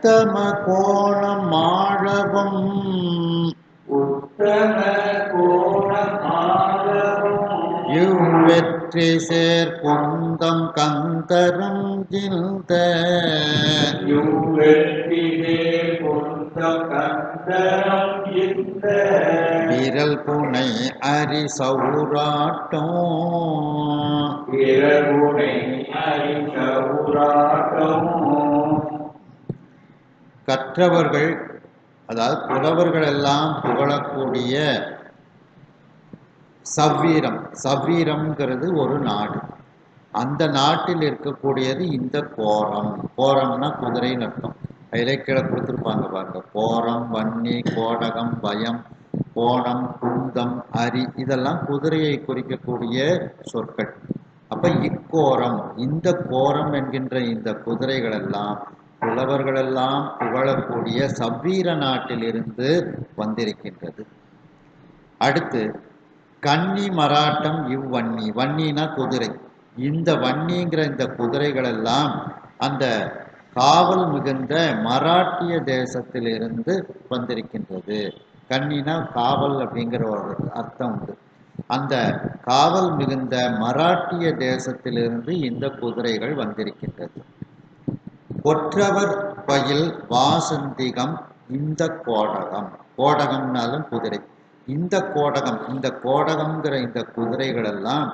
உத்தம கோணம் மாழவம் இவ்வெற்றி சேர் குந்தம் கந்தரம் இழ்ந்த விரல் புனை அரி சௌராட்டம் கற்றவர்கள் அதாவது புலவர்கள் எல்லாம் புகழக்கூடிய சவ்வீரம்ங்கிறது ஒரு நாடு. அந்த நாட்டில் இருக்கக்கூடியது இந்த கோரம். கோரம்னா குதிரைன்னு அர்த்தம். இலக்கிய கொடுத்துருப்பாங்க பாருங்க. கோரம், வன்னி, கோடகம், பயம், கோணம், குந்தம், அரி இதெல்லாம் குதிரையை குறிக்கக்கூடிய சொற்கள். அப்ப இக்கோரம் இந்த கோரம் என்கின்ற இந்த குதிரைகள் எல்லாம் புலவர்களெல்லாம் புகழக்கூடிய சவ்வீர நாட்டிலிருந்து வந்திருக்கின்றது. அடுத்து கன்னி மராட்டம் இவ்வன்னி. வன்னினா குதிரை. இந்த வன்னிங்கிற இந்த குதிரைகள் எல்லாம் அந்த காவல் மிகுந்த மராட்டிய தேசத்திலிருந்து வந்திருக்கின்றது. கன்னினா காவல் அப்படிங்கிற ஒரு அர்த்தம் உண்டு. அந்த காவல் மிகுந்த மராட்டிய தேசத்திலிருந்து இந்த குதிரைகள் வந்திருக்கின்றது. கொற்றவர் பயில் வாசந்திகம் இந்த கோடகம். கோடகம்னாலும் குதிரை. இந்த கோடகம்ங்கிற இந்த குதிரைகள் எல்லாம்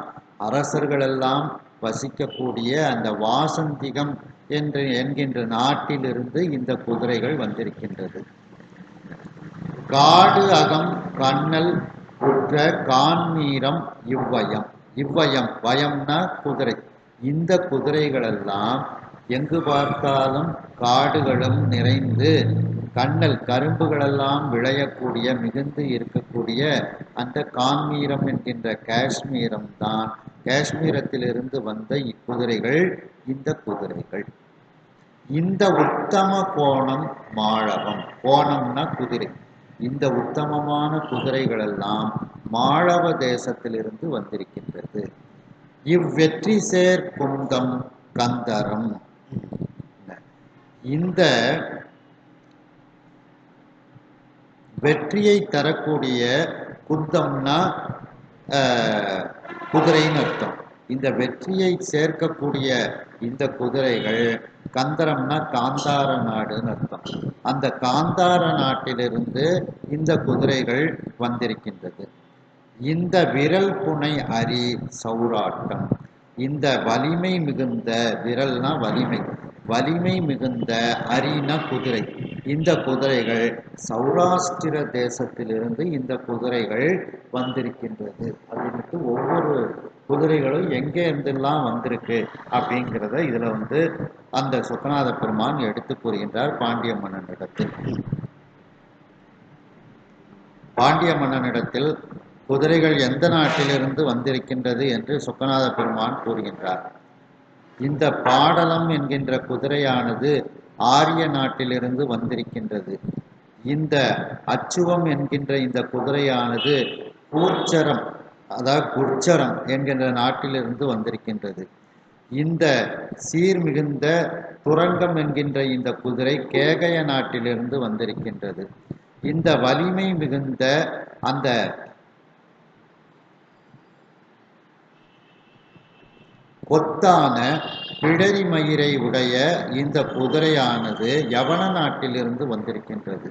அரசர்கள் எல்லாம் வசிக்கக்கூடிய அந்த வாசந்திகம் என்கின்ற நாட்டிலிருந்து இந்த குதிரைகள் வந்திருக்கின்றது. காடு அகம் கண்ணல் உற்ற கான்மீரம் இவ்வயம். இவ்வயம் வயம்னா குதிரை. இந்த குதிரைகள் எல்லாம் எங்கு பார்த்தாலும் காடுகளும் நிறைந்து கண்ணல் கரும்புகளெல்லாம் விளையக்கூடிய மிகுந்து இருக்கக்கூடிய அந்த கான்மீரம் என்கின்ற காஷ்மீரம் தான். காஷ்மீரத்திலிருந்து வந்த இக்குதிரைகள் இந்த குதிரைகள். இந்த உத்தம கோணம் மாழவம். கோணம்னா குதிரை. இந்த உத்தமமான குதிரைகள் எல்லாம் மாழவ தேசத்திலிருந்து வந்திருக்கின்றது. இவ்வெற்றி சேர் குந்தம் கந்தரம். இந்த வெற்றியை தரக்கூடிய குந்தம்னா குதிரைன்னு அர்த்தம். இந்த வெற்றியை சேர்க்கக்கூடிய இந்த குதிரைகள் கந்தரம்னா காந்தார நாடுன்னு அர்த்தம். அந்த காந்தார நாட்டிலிருந்து இந்த குதிரைகள் வந்திருக்கின்றது. இந்த விரல் புனை அரி சௌராட்டம். இந்த வலிமை மிகுந்த விரல்னா வலிமை, வலிமை மிகுந்த அரினா குதிரை. இந்த குதிரைகள் சௌராஷ்டிர தேசத்திலிருந்து இந்த குதிரைகள் வந்திருக்கின்றது அப்படின்ட்டு ஒவ்வொரு குதிரைகளும் எங்கே இருந்தெல்லாம் வந்திருக்கு அப்படிங்கிறத இதுல வந்து அந்த சொக்கநாத பெருமான் எடுத்து கூறுகின்றார் பாண்டிய மன்னனிடத்தில். பாண்டிய மன்னனிடத்தில் குதிரைகள் எந்த நாட்டிலிருந்து வந்திருக்கின்றது என்று சொக்கநாத பெருமான் கூறுகின்றார். இந்த பாடலம் என்கின்ற குதிரையானது ஆரிய நாட்டிலிருந்து வந்திருக்கின்றது. இந்த அச்சுவம் என்கின்ற இந்த குதிரையானது கூர்ச்சரம், அதாவது குர்ச்சரம் என்கின்ற நாட்டிலிருந்து வந்திருக்கின்றது. இந்த சீர்மிகுந்த துரங்கம் என்கின்ற இந்த குதிரை கேகய நாட்டிலிருந்து வந்திருக்கின்றது. இந்த வலிமை மிகுந்த அந்த கொத்தான பிடரி மயிரை உடைய இந்த குதிரையானது யவன நாட்டிலிருந்து வந்திருக்கின்றது.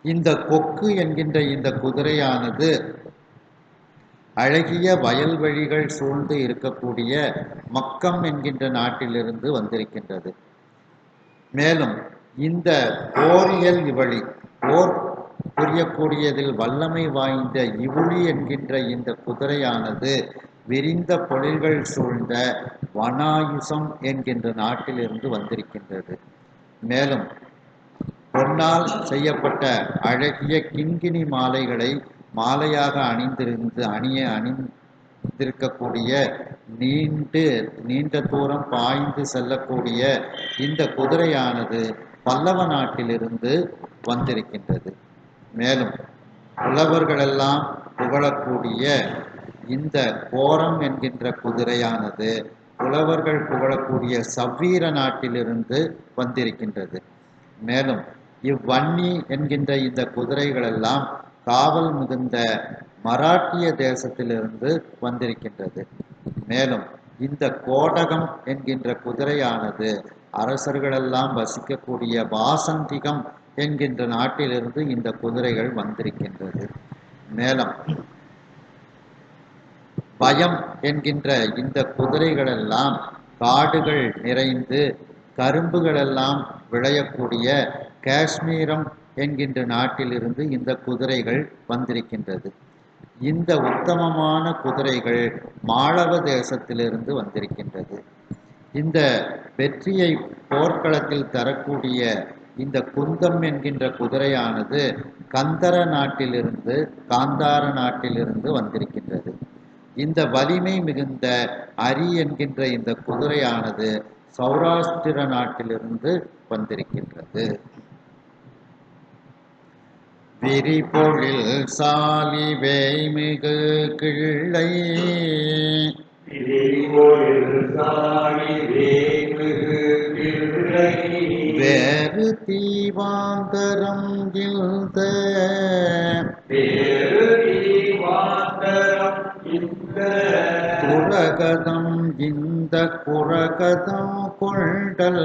இந்த கொக்கு என்கின்ற இந்த குதிரையானது அழகிய வயல்வெளிகள் சூழ்ந்து இருக்கக்கூடிய மக்கம் என்கின்ற நாட்டிலிருந்து வந்திருக்கின்றது. மேலும் இந்த போரியல் இவழி, போர் புரியக்கூடியதில் வல்லமை வாய்ந்த இவுளி என்கின்ற இந்த குதிரையானது விரிந்த பொழில்கள் சூழ்ந்த வனாயுசம் என்கின்ற நாட்டிலிருந்து வந்திருக்கின்றது. மேலும் பொன்னால் செய்யப்பட்ட அழகிய கிண்கிணி மாலைகளை மாலையாக அணிந்திருக்கக்கூடிய நீண்ட தூரம் பாய்ந்து செல்லக்கூடிய இந்த குதிரையானது பல்லவ நாட்டிலிருந்து வந்திருக்கின்றது. மேலும் புலவர்களெல்லாம் புகழக்கூடிய இந்த கோரம் என்கின்ற குதிரையானது புலவர்கள் புகழக்கூடிய சவ்வீர நாட்டிலிருந்து வந்திருக்கின்றது. மேலும் இவ்வன்னி என்கின்ற இந்த குதிரைகளெல்லாம் காவல் மிகுந்த மராட்டிய தேசத்திலிருந்து வந்திருக்கின்றது. மேலும் இந்த கோடகம் என்கின்ற குதிரையானது அரசர்களெல்லாம் வசிக்கக்கூடிய வாசந்திகம் என்கின்ற நாட்டிலிருந்து இந்த குதிரைகள் வந்திருக்கின்றது. மேலும் பயம் என்கின்ற இந்த குதிரைகளெல்லாம் காடுகள் நிறைந்து கரும்புகளெல்லாம் விளையக்கூடிய காஷ்மீரம் என்கின்ற நாட்டிலிருந்து இந்த குதிரைகள் வந்திருக்கின்றது. இந்த உத்தமமான குதிரைகள் மாளவ தேசத்திலிருந்து வந்திருக்கின்றது. இந்த வெற்றியை போர்க்களத்தில் தரக்கூடிய இந்த குந்தம் என்கின்ற குதிரையானது கந்தர நாட்டிலிருந்து காந்தார நாட்டிலிருந்து வந்திருக்கின்றது. இந்த வலிமை மிகுந்த அரி என்கின்ற இந்த குதிரையானது சௌராஷ்டிர நாட்டிலிருந்து வந்திருக்கின்றது. விரிபொழில் சாலி வேய்மிகு கிள்ளை வேறு தீவாந்தரம் இல்த குரகதம் இந்த குரகதம் கொண்டல்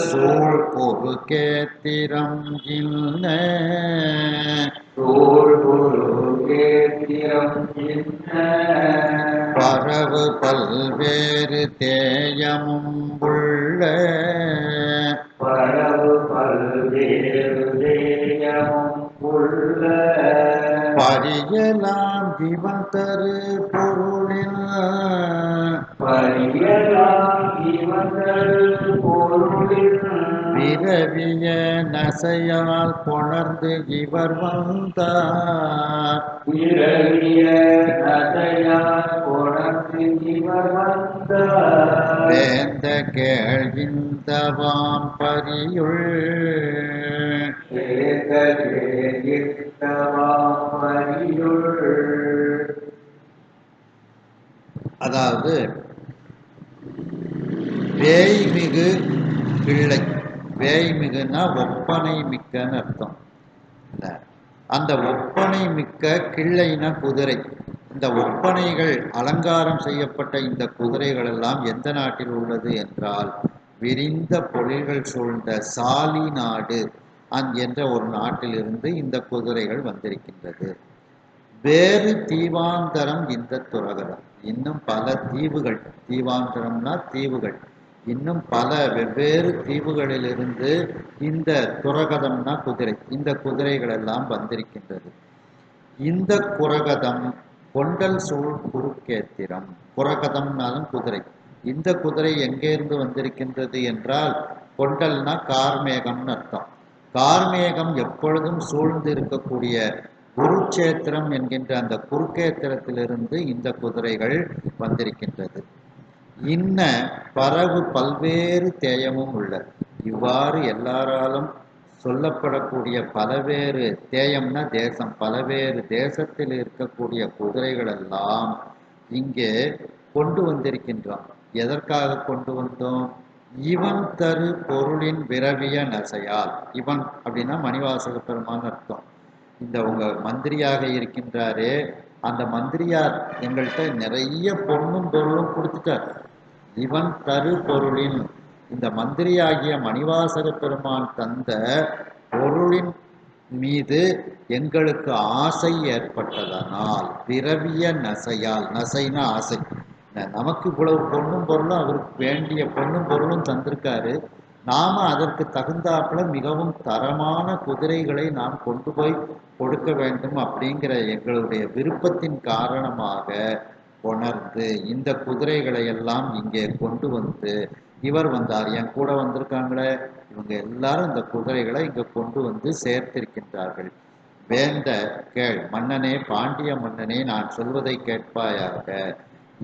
சூழ் பொறு கேத்திரம் இன்ன பரவு பல்வேறு தேயமும் உள்ள பரியலாம் இவன் தரு பொருளில் விரவிய நசையால் கொணர்ந்து இவர் வந்தார். வேந்த கேழ்கின்றவாம் பரியுள் அதாவது வேய்மிகு கிள்ளை, வேய்மிகுன்னா ஒப்பனை மிக்கன்னு அர்த்தம். அந்த ஒப்பனை மிக்க கிள்ளைனா குதிரை. இந்த ஒப்பனைகள் அலங்காரம் செய்யப்பட்ட இந்த குதிரைகள் எல்லாம் எந்த நாட்டில் உள்ளது என்றால் விரிந்த பொழில்கள் சூழ்ந்த சாலி நாடு என்ற ஒரு நாட்டிலிருந்து இந்த குதிரைகள் வந்திருக்கின்றது. வேறு தீவாந்தரம் இந்த துரகதம், இன்னும் பல தீவுகள், தீவாந்தரம்னா தீவுகள், இன்னும் பல வெவ்வேறு தீவுகளிலிருந்து இந்த துரகதம்னா குதிரை, இந்த குதிரைகள் எல்லாம் வந்திருக்கின்றது. இந்த குரகதம் கொண்டல் சூழ் குருக்கேத்திரம், குரகதம்னாலும் குதிரை, இந்த குதிரை எங்கேருந்து வந்திருக்கின்றது என்றால், கொண்டல்னா கார்மேகம்னு அர்த்தம். கார்மேகம் எப்பொழுதும் சூழ்ந்து இருக்கக்கூடிய குருட்சேத்திரம் என்கின்ற அந்த குருக்கேத்திரத்திலிருந்து இந்த குதிரைகள் வந்திருக்கின்றது. இன்ன பரவு பல்வேறு தேயமும் உள்ள. இவ்வாறு எல்லாராலும் சொல்லப்படக்கூடிய பலவேறு தேயம்னா தேசம், பலவேறு தேசத்தில் இருக்கக்கூடிய குதிரைகள் எல்லாம் இங்கே கொண்டு வந்திருக்கின்றோம். எதற்காக கொண்டு வந்தோம்? இவன் தரு பொருளின் விரவிய நசையால். இவன் அப்படின்னா மணிவாசக பெருமான் அர்த்தம். இந்த உங்க மந்திரியாக இருக்கின்றாரே, அந்த மந்திரியார் எங்கள்கிட்ட நிறைய பொண்ணும் பொருளும் கொடுத்துட்டார். இவன் தரு பொருளின், இந்த மந்திரியாகிய மணிவாசக பெருமான் தந்த பொருளின் மீது எங்களுக்கு ஆசை ஏற்பட்டதனால், விரவிய நசையால், நசைனா ஆசை. நமக்கு இவ்வளவு பொண்ணும் பொருளும், அவருக்கு வேண்டிய பொண்ணும் பொருளும் தந்திருக்காரு. நாம அதற்கு தகுந்தாப்புல மிகவும் தரமான குதிரைகளை நாம் கொண்டு போய் கொடுக்க வேண்டும் அப்படிங்கிற எங்களுடைய விருப்பத்தின் காரணமாக உணர்ந்து இந்த குதிரைகளை எல்லாம் இங்கே கொண்டு வந்து, இவர் வந்தார், என் கூட வந்திருக்காங்களே, இவங்க எல்லாரும் இந்த குதிரைகளை இங்க கொண்டு வந்து சேர்த்திருக்கின்றார்கள். வேந்த கேள் மன்னனே, பாண்டிய மன்னனே, நான் சொல்வதை கேட்பாயாக.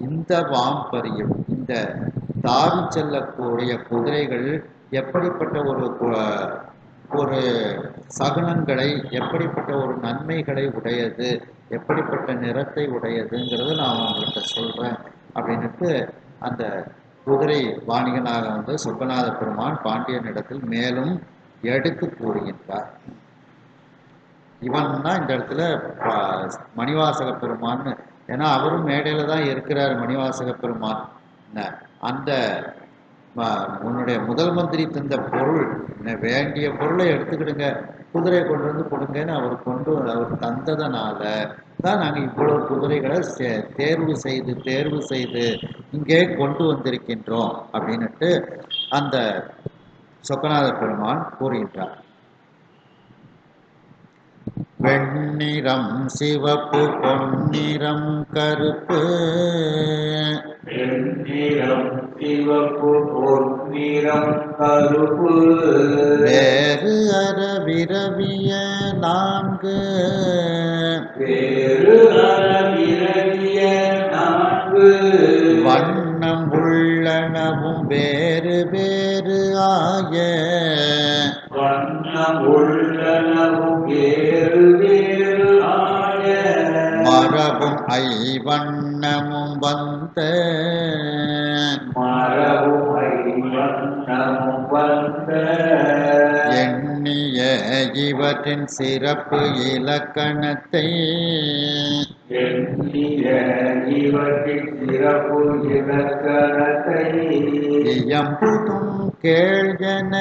இந்த வாம்பரியும், இந்த தாவி செல்லக்கூடிய குதிரைகள் எப்படிப்பட்ட ஒரு சகுனங்களை, எப்படிப்பட்ட ஒரு நன்மைகளை உடையது, எப்படிப்பட்ட நிறத்தை உடையதுங்கிறத நான் உங்கள்கிட்ட சொல்றேன் அப்படின்ட்டு அந்த குதிரை வாணிகனாக வந்து சொக்கநாத பெருமான் பாண்டியனிடத்தில் மேலும் எடுத்து கூறுகின்றார். இவன்னா இந்த இடத்துல மணிவாசக பெருமான், ஏன்னா அவரும் மேடையில தான் இருக்கிறார். மணிவாசக பெருமான் அந்த உன்னுடைய முதல் மந்திரி தந்த பொருள், வேண்டிய பொருளை எடுத்துக்கிடுங்க, குதிரையை கொண்டு வந்து கொடுங்கன்னு அவர் தந்ததனால தான் நாங்கள் இவ்வளவு குதிரைகளை தேர்வு செய்து இங்கே கொண்டு வந்திருக்கின்றோம் அப்படின்னுட்டு அந்த சொக்கநாத பெருமான் கூறுகின்றார். வெண்ணிறம் சிவப்பு பொன்னிறம் கருப்பு, வெண்ணிறம் சிவப்பு பொன்னிறம் கருப்பு, வேறு அற விரவிய நான்கு, வேறு அற விரவிய நான்கு, வண்ணம் உள்ளனவும் வேறு வேறு ஆய, வண்ணம் உள்ளனவும் வேறு வேறு ஆய, மரபும் ஐவண்ணமும் வந்த, மரபும் ஐவண்ணமும் வந்த, எண்ணிய இவற்றின் சிறப்பு இலக்கணத்தை, எண்ணிய இவற்றின் சிறப்பு இலக்கணத்தை, இயம்புதும் கேள்கன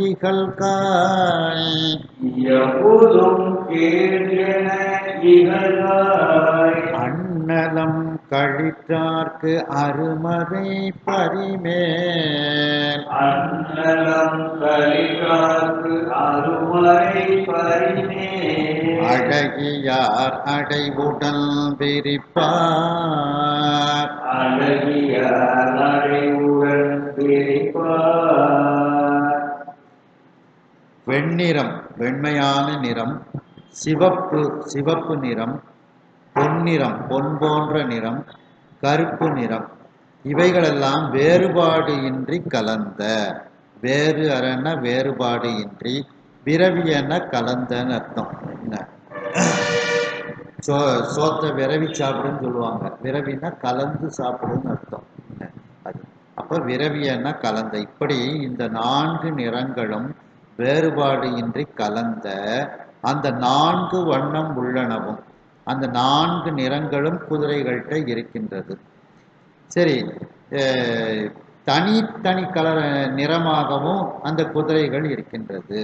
இகழ்காய், எப்போதும் கேள்வென இகழ்வாய், அண்ணலம் கழித்தார்க்கு அருமறை பரிமேல், அண்ணலம் கலிகாக்கு அருமறை பரிமேல், அழகியார் அடைவுடல் விரிப்பார், அழகிய அடைவுடன் விரிப்பார். வெண்ணிறம் வெண்மையான நிறம், சிவப்பு சிவப்பு நிறம், பொன்னிறம் பொன் போன்ற நிறம், கருப்பு நிறம், இவைகளெல்லாம் வேறுபாடு இன்றி கலந்த. வேறு அரண வேறுபாடு இன்றி, விரவியன கலந்தன்னு அர்த்தம். என்ன சோத்தை விரவி சாப்பிடுன்னு சொல்லுவாங்க. விரவினா கலந்து சாப்பிடுன்னு அர்த்தம். அது அப்ப விரவியன கலந்த. இப்படி இந்த 4 நிறங்களும் வேறுபாடு இன்றி கலந்த அந்த 4 வண்ணம் உள்ளனவும், அந்த 4 நிறங்களும் குதிரைகள்கிட்ட இருக்கின்றது. சரி, தனித்தனி கலர் நிறமாகவும் அந்த குதிரைகள் இருக்கின்றது.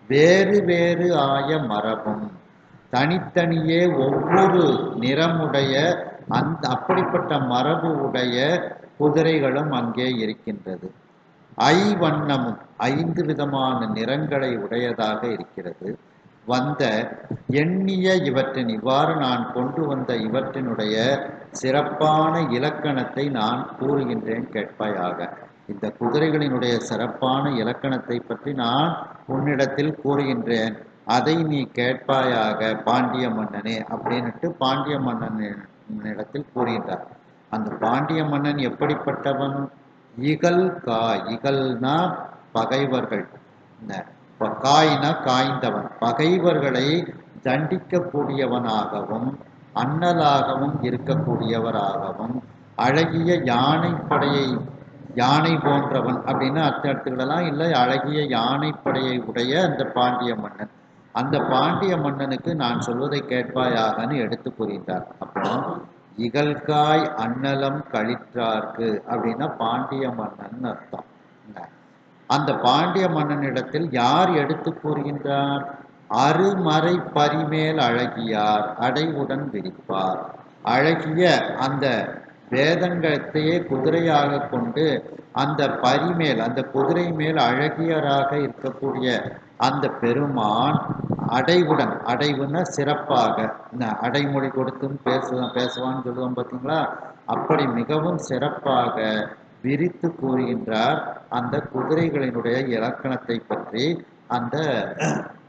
வேறு வேறு ஆய மரபும், தனித்தனியே ஒவ்வொரு நிறமுடைய அப்படிப்பட்ட மரபு உடைய குதிரைகளும் அங்கே இருக்கின்றது. ஐவண்ணமும் 5 விதமான நிறங்களை உடையதாக இருக்கிறது. வந்த எண்ணிய இவற்றின் இவ்வாறு நான் கொண்டு வந்த இவற்றினுடைய சிறப்பான இலக்கணத்தை நான் கூறுகின்றேன் கேட்பாயாக. இந்த குதிரைகளினுடைய சிறப்பான இலக்கணத்தை பற்றி நான் உன்னிடத்தில் கூறுகின்றேன், அதை நீ கேட்பாயாக பாண்டிய மன்னனே அப்படின்னுட்டு பாண்டிய மன்னனிடத்தில் கூறுகின்றார். அந்த பாண்டிய மன்னன் எப்படிப்பட்டவன்? இகல் காய், இகல்னா பகைவர்கள், காய்னா காய்ந்தவன், பகைவர்களை தண்டிக்கக்கூடியவனாகவும் அண்ணலாகவும் இருக்கக்கூடியவராகவும் அழகிய யானைப்படையை, யானை போன்றவன் அப்படின்னு அர்த்தம் எடுத்துக்கிடலாம், இல்லை அழகிய யானைப்படையை உடைய அந்த பாண்டிய மன்னன். அந்த பாண்டிய மன்னனுக்கு நான் சொல்வதை கேட்பாயாகன்னு எடுத்து கூறுகின்றார். அப்புறம் இகழ்காய் அன்னலம் கழிற்றார்க்கு அப்படின்னா பாண்டிய மன்னன் அர்த்தம். அந்த பாண்டிய மன்னனிடத்தில் யார் எடுத்து கூறுகின்றார்? அருமறை பரிமேல் அழகியார் அடைவுடன் விரிப்பார். அழகிய அந்த வேதங்களையே குதிரையாக கொண்டு அந்த பரிமேல், அந்த குதிரை மேல் அழகியராக இருக்கக்கூடிய அந்த பெருமான் அடைவுடன், அடைவுன்னா சிறப்பாக, அடைமொழி கொடுத்தும் பேசுவான்னு சொல்லுவோம் பார்த்தீங்களா, அப்படி மிகவும் சிறப்பாக விரித்து கூறுகின்றார் அந்த குதிரைகளினுடைய இலக்கணத்தை பற்றி அந்த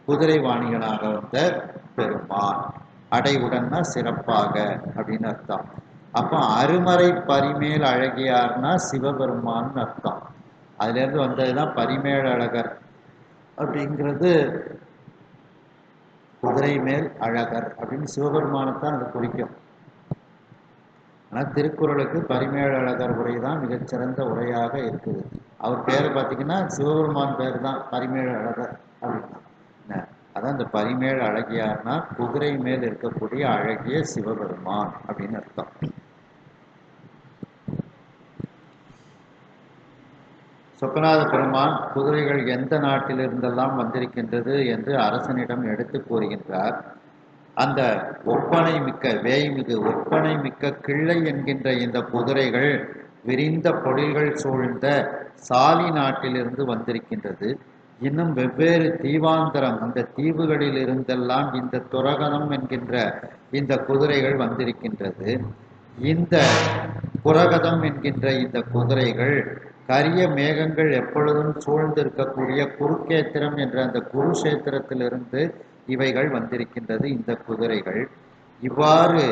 குதிரை வாணிகனாக வந்த பெருமான். அடைவுடன்னா சிறப்பாக அப்படின்னு அர்த்தம். அப்போ அருமறை பரிமேல் அழகியார்னா சிவபெருமான் அர்த்தம். அதுல இருந்து வந்ததுதான் பரிமேல் அழகர் அப்படிங்கிறது. குதிரை மேல் அழகர் அப்படின்னு சிவபெருமானத்தான் அது குறிக்கும். ஆனால் திருக்குறளுக்கு பரிமேல் அழகர் உரை தான் மிகச்சிறந்த உரையாக இருக்குது. அவர் பேரை பார்த்தீங்கன்னா சிவபெருமான் பேர் தான் பரிமேல் அழகர் அப்படின்னா. அதான் இந்த பரிமேல் அழகியார்னா குதிரை மேல் இருக்கக்கூடிய அழகிய சிவபெருமான் அப்படின்னு அர்த்தம். சொக்கநாத பெருமான் குதிரைகள் எந்த நாட்டிலிருந்தெல்லாம் வந்திருக்கின்றது என்று அரசனிடம் எடுத்து கூறுகின்றார். அந்த ஒப்பனை மிக்க வேய்மிகு ஒப்பனை மிக்க கிள்ளை என்கின்ற இந்த குதிரைகள் விரிந்த பொழில்கள் சூழ்ந்த சாலி நாட்டிலிருந்து வந்திருக்கின்றது. இன்னும் வெவ்வேறு தீவாந்தரம், அந்த தீவுகளில் இருந்தெல்லாம் இந்த துரகணம் என்கின்ற இந்த குதிரைகள் வந்திருக்கின்றது. இந்த புரகதம் என்கின்ற இந்த குதிரைகள் கரிய மேகங்கள் எப்பொழுதும் சூழ்ந்திருக்கக்கூடிய குருக்கேத்திரம் என்ற அந்த குருஷேத்திரத்திலிருந்து இவைகள் வந்திருக்கின்றது. இந்த குதிரைகள் இவ்வாறு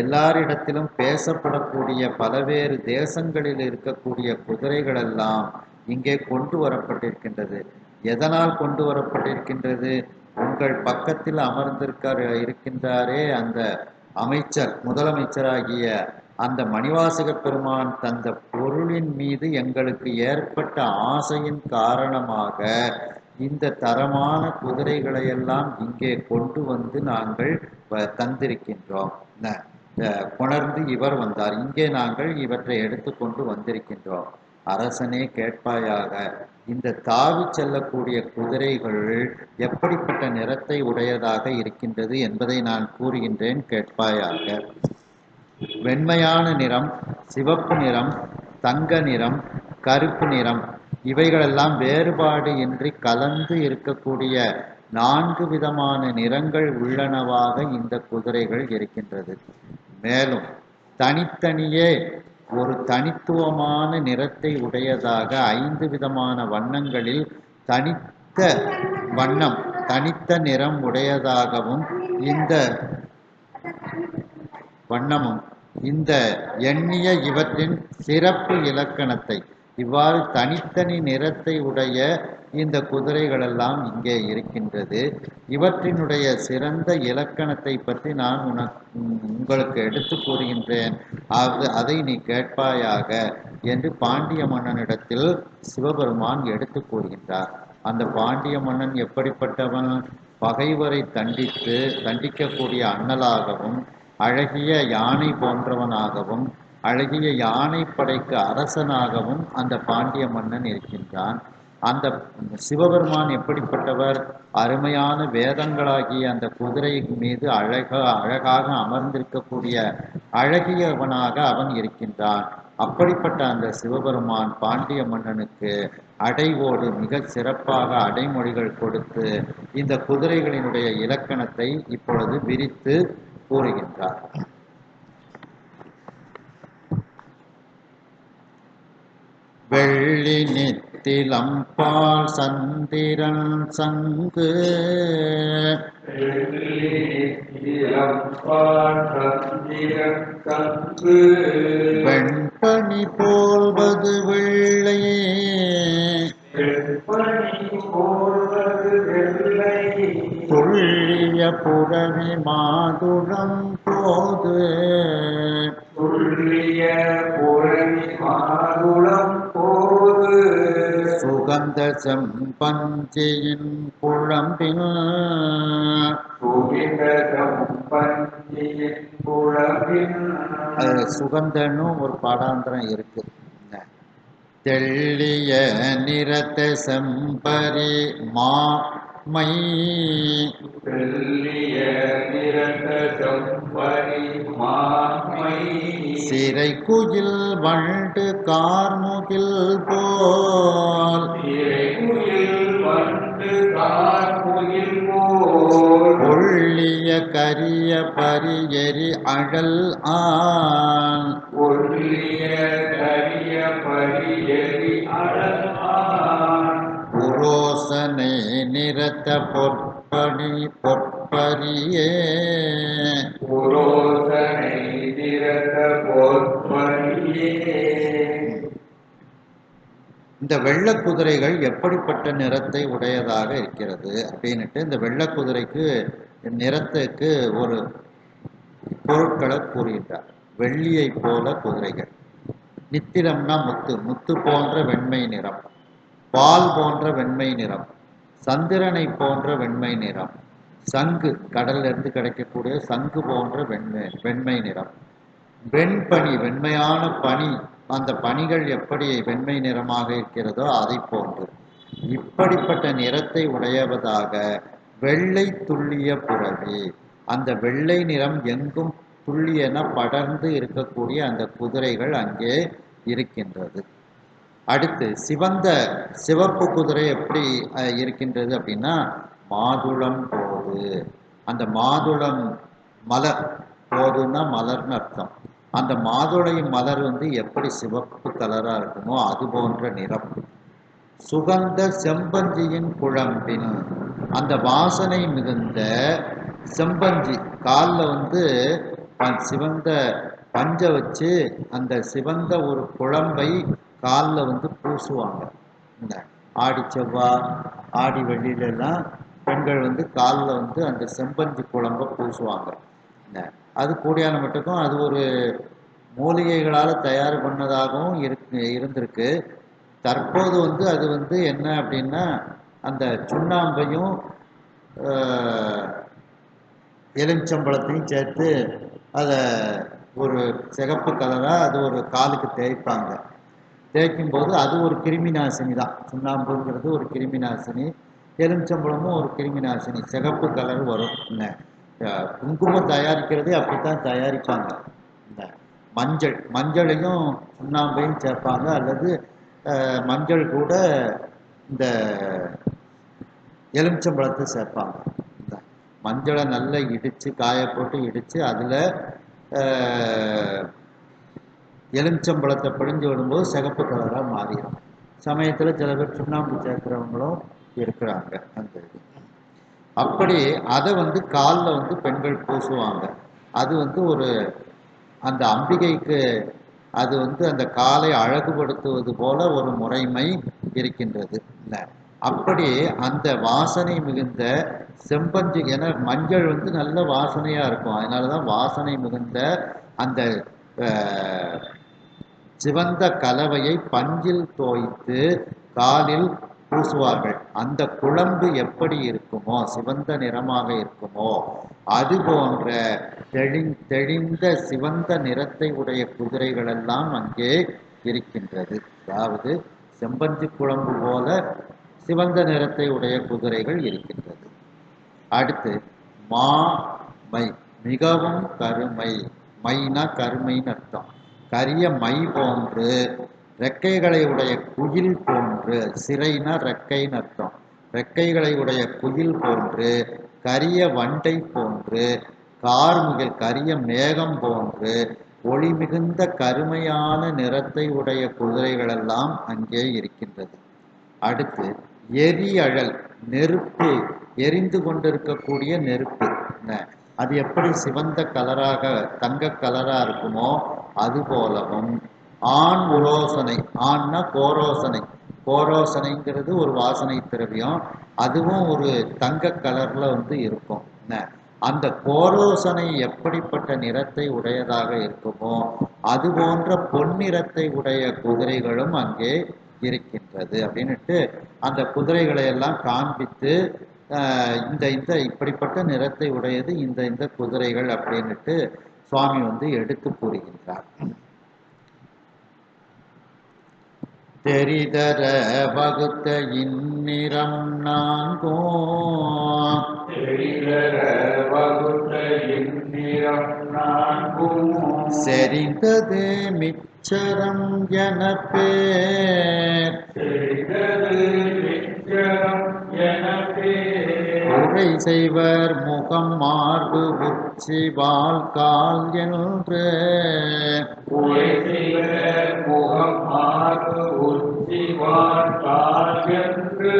எல்லாரிடத்திலும் பேசப்படக்கூடிய பலவேறு தேசங்களில் இருக்கக்கூடிய குதிரைகள் எல்லாம் இங்கே கொண்டு வரப்பட்டிருக்கின்றது. எதனால் கொண்டு வரப்பட்டிருக்கின்றது? உங்கள் பக்கத்தில் இருக்கின்றாரே அந்த அமைச்சர், முதலமைச்சராகிய அந்த மணிவாசக பெருமான் தந்த பொருளின் மீது எங்களுக்கு ஏற்பட்ட ஆசையின் காரணமாக இந்த தரமான குதிரைகளை எல்லாம் இங்கே கொண்டு வந்து நாங்கள் தந்திருக்கின்றோம். கொணர்ந்து இவர் வந்தார், இங்கே நாங்கள் இவற்றை எடுத்துக்கொண்டு வந்திருக்கின்றோம். அரசனே கேட்பாயாக, இந்த தாவி செல்லக்கூடிய குதிரைகள் எப்படிப்பட்ட நிறத்தை உடையதாக இருக்கின்றது என்பதை நான் கூறுகின்றேன் கேட்பாயாக. வெண்மையான நிறம், சிவப்பு நிறம், தங்க நிறம், கருப்பு நிறம், இவைகளெல்லாம் வேறுபாடு இன்றி கலந்து இருக்கக்கூடிய 4 விதமான நிறங்கள் உள்ளனவாக இந்த குதிரைகள் இருக்கின்றது. மேலும் தனித்தனியே ஒரு தனித்துவமான நிறத்தை உடையதாக 5 விதமான வண்ணங்களில் தனித்த வண்ணம், தனித்த நிறம் உடையதாகவும் இந்த வண்ணமும் இந்த எண்ணிய இவற்றின் சிறப்பு இலக்கணத்தை, இவ்வாறு தனித்தனி நிறத்தை உடைய இந்த குதிரைகளெல்லாம் இங்கே இருக்கின்றது. இவற்றினுடைய சிறந்த இலக்கணத்தை பற்றி நான் உங்களுக்கு எடுத்து கூறுகின்றேன், அதை நீ கேட்பாயாக என்று பாண்டிய மன்னனிடத்தில் சிவபெருமான் எடுத்து கூறுகின்றார். அந்த பாண்டிய மன்னன் எப்படிப்பட்டவன்? பகைவரை தண்டிக்கக்கூடிய அண்ணலாகவும் அழகிய யானை போன்றவனாகவும் அழகிய யானை படைக்கு அரசனாகவும் அந்த பாண்டிய மன்னன் இருக்கின்றான். அந்த சிவபெருமான் எப்படிப்பட்டவர்? அருமையான வேதங்களாகிய அந்த குதிரை மீது அழகாக அமர்ந்திருக்கக்கூடிய அழகியவனாக அவன் இருக்கின்றான். அப்படிப்பட்ட அந்த சிவபெருமான் பாண்டிய மன்னனுக்கு அடைவோடு மிக சிறப்பாக அடைமொழிகள் கொடுத்து இந்த குதிரைகளினுடைய இலக்கணத்தை இப்பொழுது விரித்து கூறுகின்றார். வெள்ளி நித்திலம் பால் சந்திரன் சங்கு வெண்பனி போல்வது வெள்ளையே துள்ளிய புறவி மாதுளம் போது சுகந்த செம்பஞ்சியின் குழம்பில் சுகந்தன்னு ஒரு பாடாந்திரம் இருக்கு. தெள்ளிய நிறத்த செம்பரி மாமை சிறை குயில் வண்டு கார்முகில் போல் ஒள்ளிய கரிய பரியரி அழல் ஆன் புரோசனை நிறத்த பொற்பணி பொற்பரியே இந்த வெள்ளை குதிரைகள் எப்படிப்பட்ட நிறத்தை உடையதாக இருக்கிறது அப்படின்னுட்டு இந்த வெள்ளை குதிரைக்கு நிறத்துக்கு ஒரு பொருட்களை கூறுகின்றார். வெள்ளியை போல குதிரைகள், நித்திலம்னா முத்து, முத்து போன்ற வெண்மை நிறம், பால் போன்ற வெண்மை நிறம், சந்திரனை போன்ற வெண்மை நிறம், சங்கு கடல்ல இருந்து கிடைக்கக்கூடிய சங்கு போன்ற வெண்மை நிறம், வெண்பனி வெண்மையான பனி, அந்த பனிகள் எப்படி வெண்மை நிறமாக இருக்கிறதோ அதை போன்று இப்படிப்பட்ட நிறத்தை உடையவதாக வெள்ளை துள்ளிய புறவி, அந்த வெள்ளை நிறம் எங்கும் துள்ளியென படர்ந்து இருக்கக்கூடிய அந்த குதிரைகள் அங்கே இருக்கின்றது. அடுத்து சிவப்பு குதிரை எப்படி இருக்கின்றது அப்படின்னா மாதுளம் போது, அந்த மாதுளம் மலர், போதுன்னா மலர்னு அர்த்தம், அந்த மாதுளை மலர் எப்படி சிவப்பு கலரா இருக்குமோ அது போன்ற நிறம். சுகந்த செம்பஞ்சியின் குழம்பின், அந்த வாசனை மிகுந்த செம்பஞ்சி, காலில் சிவந்த பஞ்சை வச்சு அந்த சிவந்த ஒரு குழம்பை காலில் பூசுவாங்க. இந்த ஆடி செவ்வாய் ஆடி வெள்ளிலெல்லாம் பெண்கள் காலில் அந்த செம்பஞ்சி குழம்பை பூசுவாங்க. அது கூடியான மட்டுக்கும் அது ஒரு மூலிகைகளால் தயார் பண்ணதாகவும் இருந்திருக்கு. தற்போது அது என்ன அப்படின்னா அந்த சுண்ணாம்பையும் எலுமிச்சம்பழத்தையும் சேர்த்து அதை ஒரு சிகப்பு கலராக அது ஒரு காலுக்கு தேய்ப்பாங்க. தேய்க்கும் போது அது ஒரு கிருமி நாசினி தான். சுண்ணாம்புங்கிறது ஒரு கிருமி நாசினி, எலுமிச்சம்பழமும் ஒரு கிருமி நாசினி, சிகப்பு கலர் வரும். குங்குமம் தயாரிக்கிறதே அப்படித்தான் தயாரிப்பாங்க. மஞ்சளையும் சுண்ணாம்பையும் சேர்ப்பாங்க, அல்லது மஞ்சள் கூட இந்த எலுமிச்சம்பழத்தை சேர்ப்பாங்க. மஞ்சளை நல்லா இடித்து காய போட்டு இடித்து அதில் எலுமிச்சம்பழத்தை பிழிஞ்சு விடும்போது சிகப்பு கலராக மாறிடும். சமயத்தில் சில பேர் சுண்ணாம்பு சேர்க்கிறவங்களும் இருக்கிறாங்க. அந்த இது அப்படி அதை காலில் பெண்கள் பூசுவாங்க. அது ஒரு அந்த அம்பிகைக்கு அது அந்த காலை அழகுபடுத்துவது போல ஒரு முறைமை இருக்கின்றது. அப்படி அந்த வாசனை மிகுந்த செம்பஞ்சு, என மஞ்சள் நல்ல வாசனையா இருக்கும், அதனாலதான் வாசனை மிகுந்த அந்த சிவந்த கலவையை பஞ்சில் தோய்த்து காலில் பூசுவார்கள். அந்த குழம்பு எப்படி இருக்குமோ, சிவந்த நிறமாக இருக்குமோ, அது போன்ற தெளிந்த சிவந்த நிறத்தை உடைய குதிரைகள் எல்லாம் அங்கே இருக்கின்றது. அதாவது செம்பஞ்சு குழம்பு போல சிவந்த நிறத்தை உடைய குதிரைகள் இருக்கின்றது. அடுத்து மை, மிகவும் கருமை, மைனா கருமைன்னு அர்த்தம். கரிய மை போன்று, ரெக்கைகளை உடைய குயில் போன்று, சிறைனா ரெக்கைன்னு அர்த்தம், ரெக்கைகளை உடைய குயில் போன்று, கரிய வண்டை போன்று, கார்முகில் கரிய மேகம் போன்று, ஒளி மிகுந்த கருமையான நிறத்தை உடைய குதிரைகளெல்லாம் அங்கே இருக்கின்றது. அடுத்து எரி அழல், நெருப்பு, எரிந்து கொண்டிருக்கக்கூடிய நெருப்பு. அது எப்படி சிவந்த கலராக தங்க கலரா இருக்குமோ அது போலவும், ஆண் உரோசனை, ஆண்னா கோரோசனை, கோரோசனைங்கிறது ஒரு வாசனை திரவியம், அதுவும் ஒரு தங்க கலர்ல இருக்கும். அந்த கோரோசனை எப்படிப்பட்ட நிறத்தை உடையதாக இருக்குமோ அது போன்ற பொன்னிறத்தை உடைய குதிரைகளும் அங்கே இருக்கின்றது அப்படின்னுட்டு அந்த குதிரைகளை எல்லாம் காண்பித்து, இந்த இந்த இப்படிப்பட்ட நிறத்தை உடையது இந்த இந்த குதிரைகள் அப்படின்னுட்டு சுவாமி எடுத்து கூறுகின்றார். தெரிதர வகுத்த இந்நிறம் நான்கும், தெரிதர வகுத்த இந்நிறம் நான்கும், செறிந்தது மிச்சரம் என பேர், செறிந்தது மிச்சரம் என பேர், உரை செய்வர் முகம் மார்பு உச்சி வால் கால் என்று, உரை செய்வர் முகம் மார்பு உச்சி வால் கால் என்று,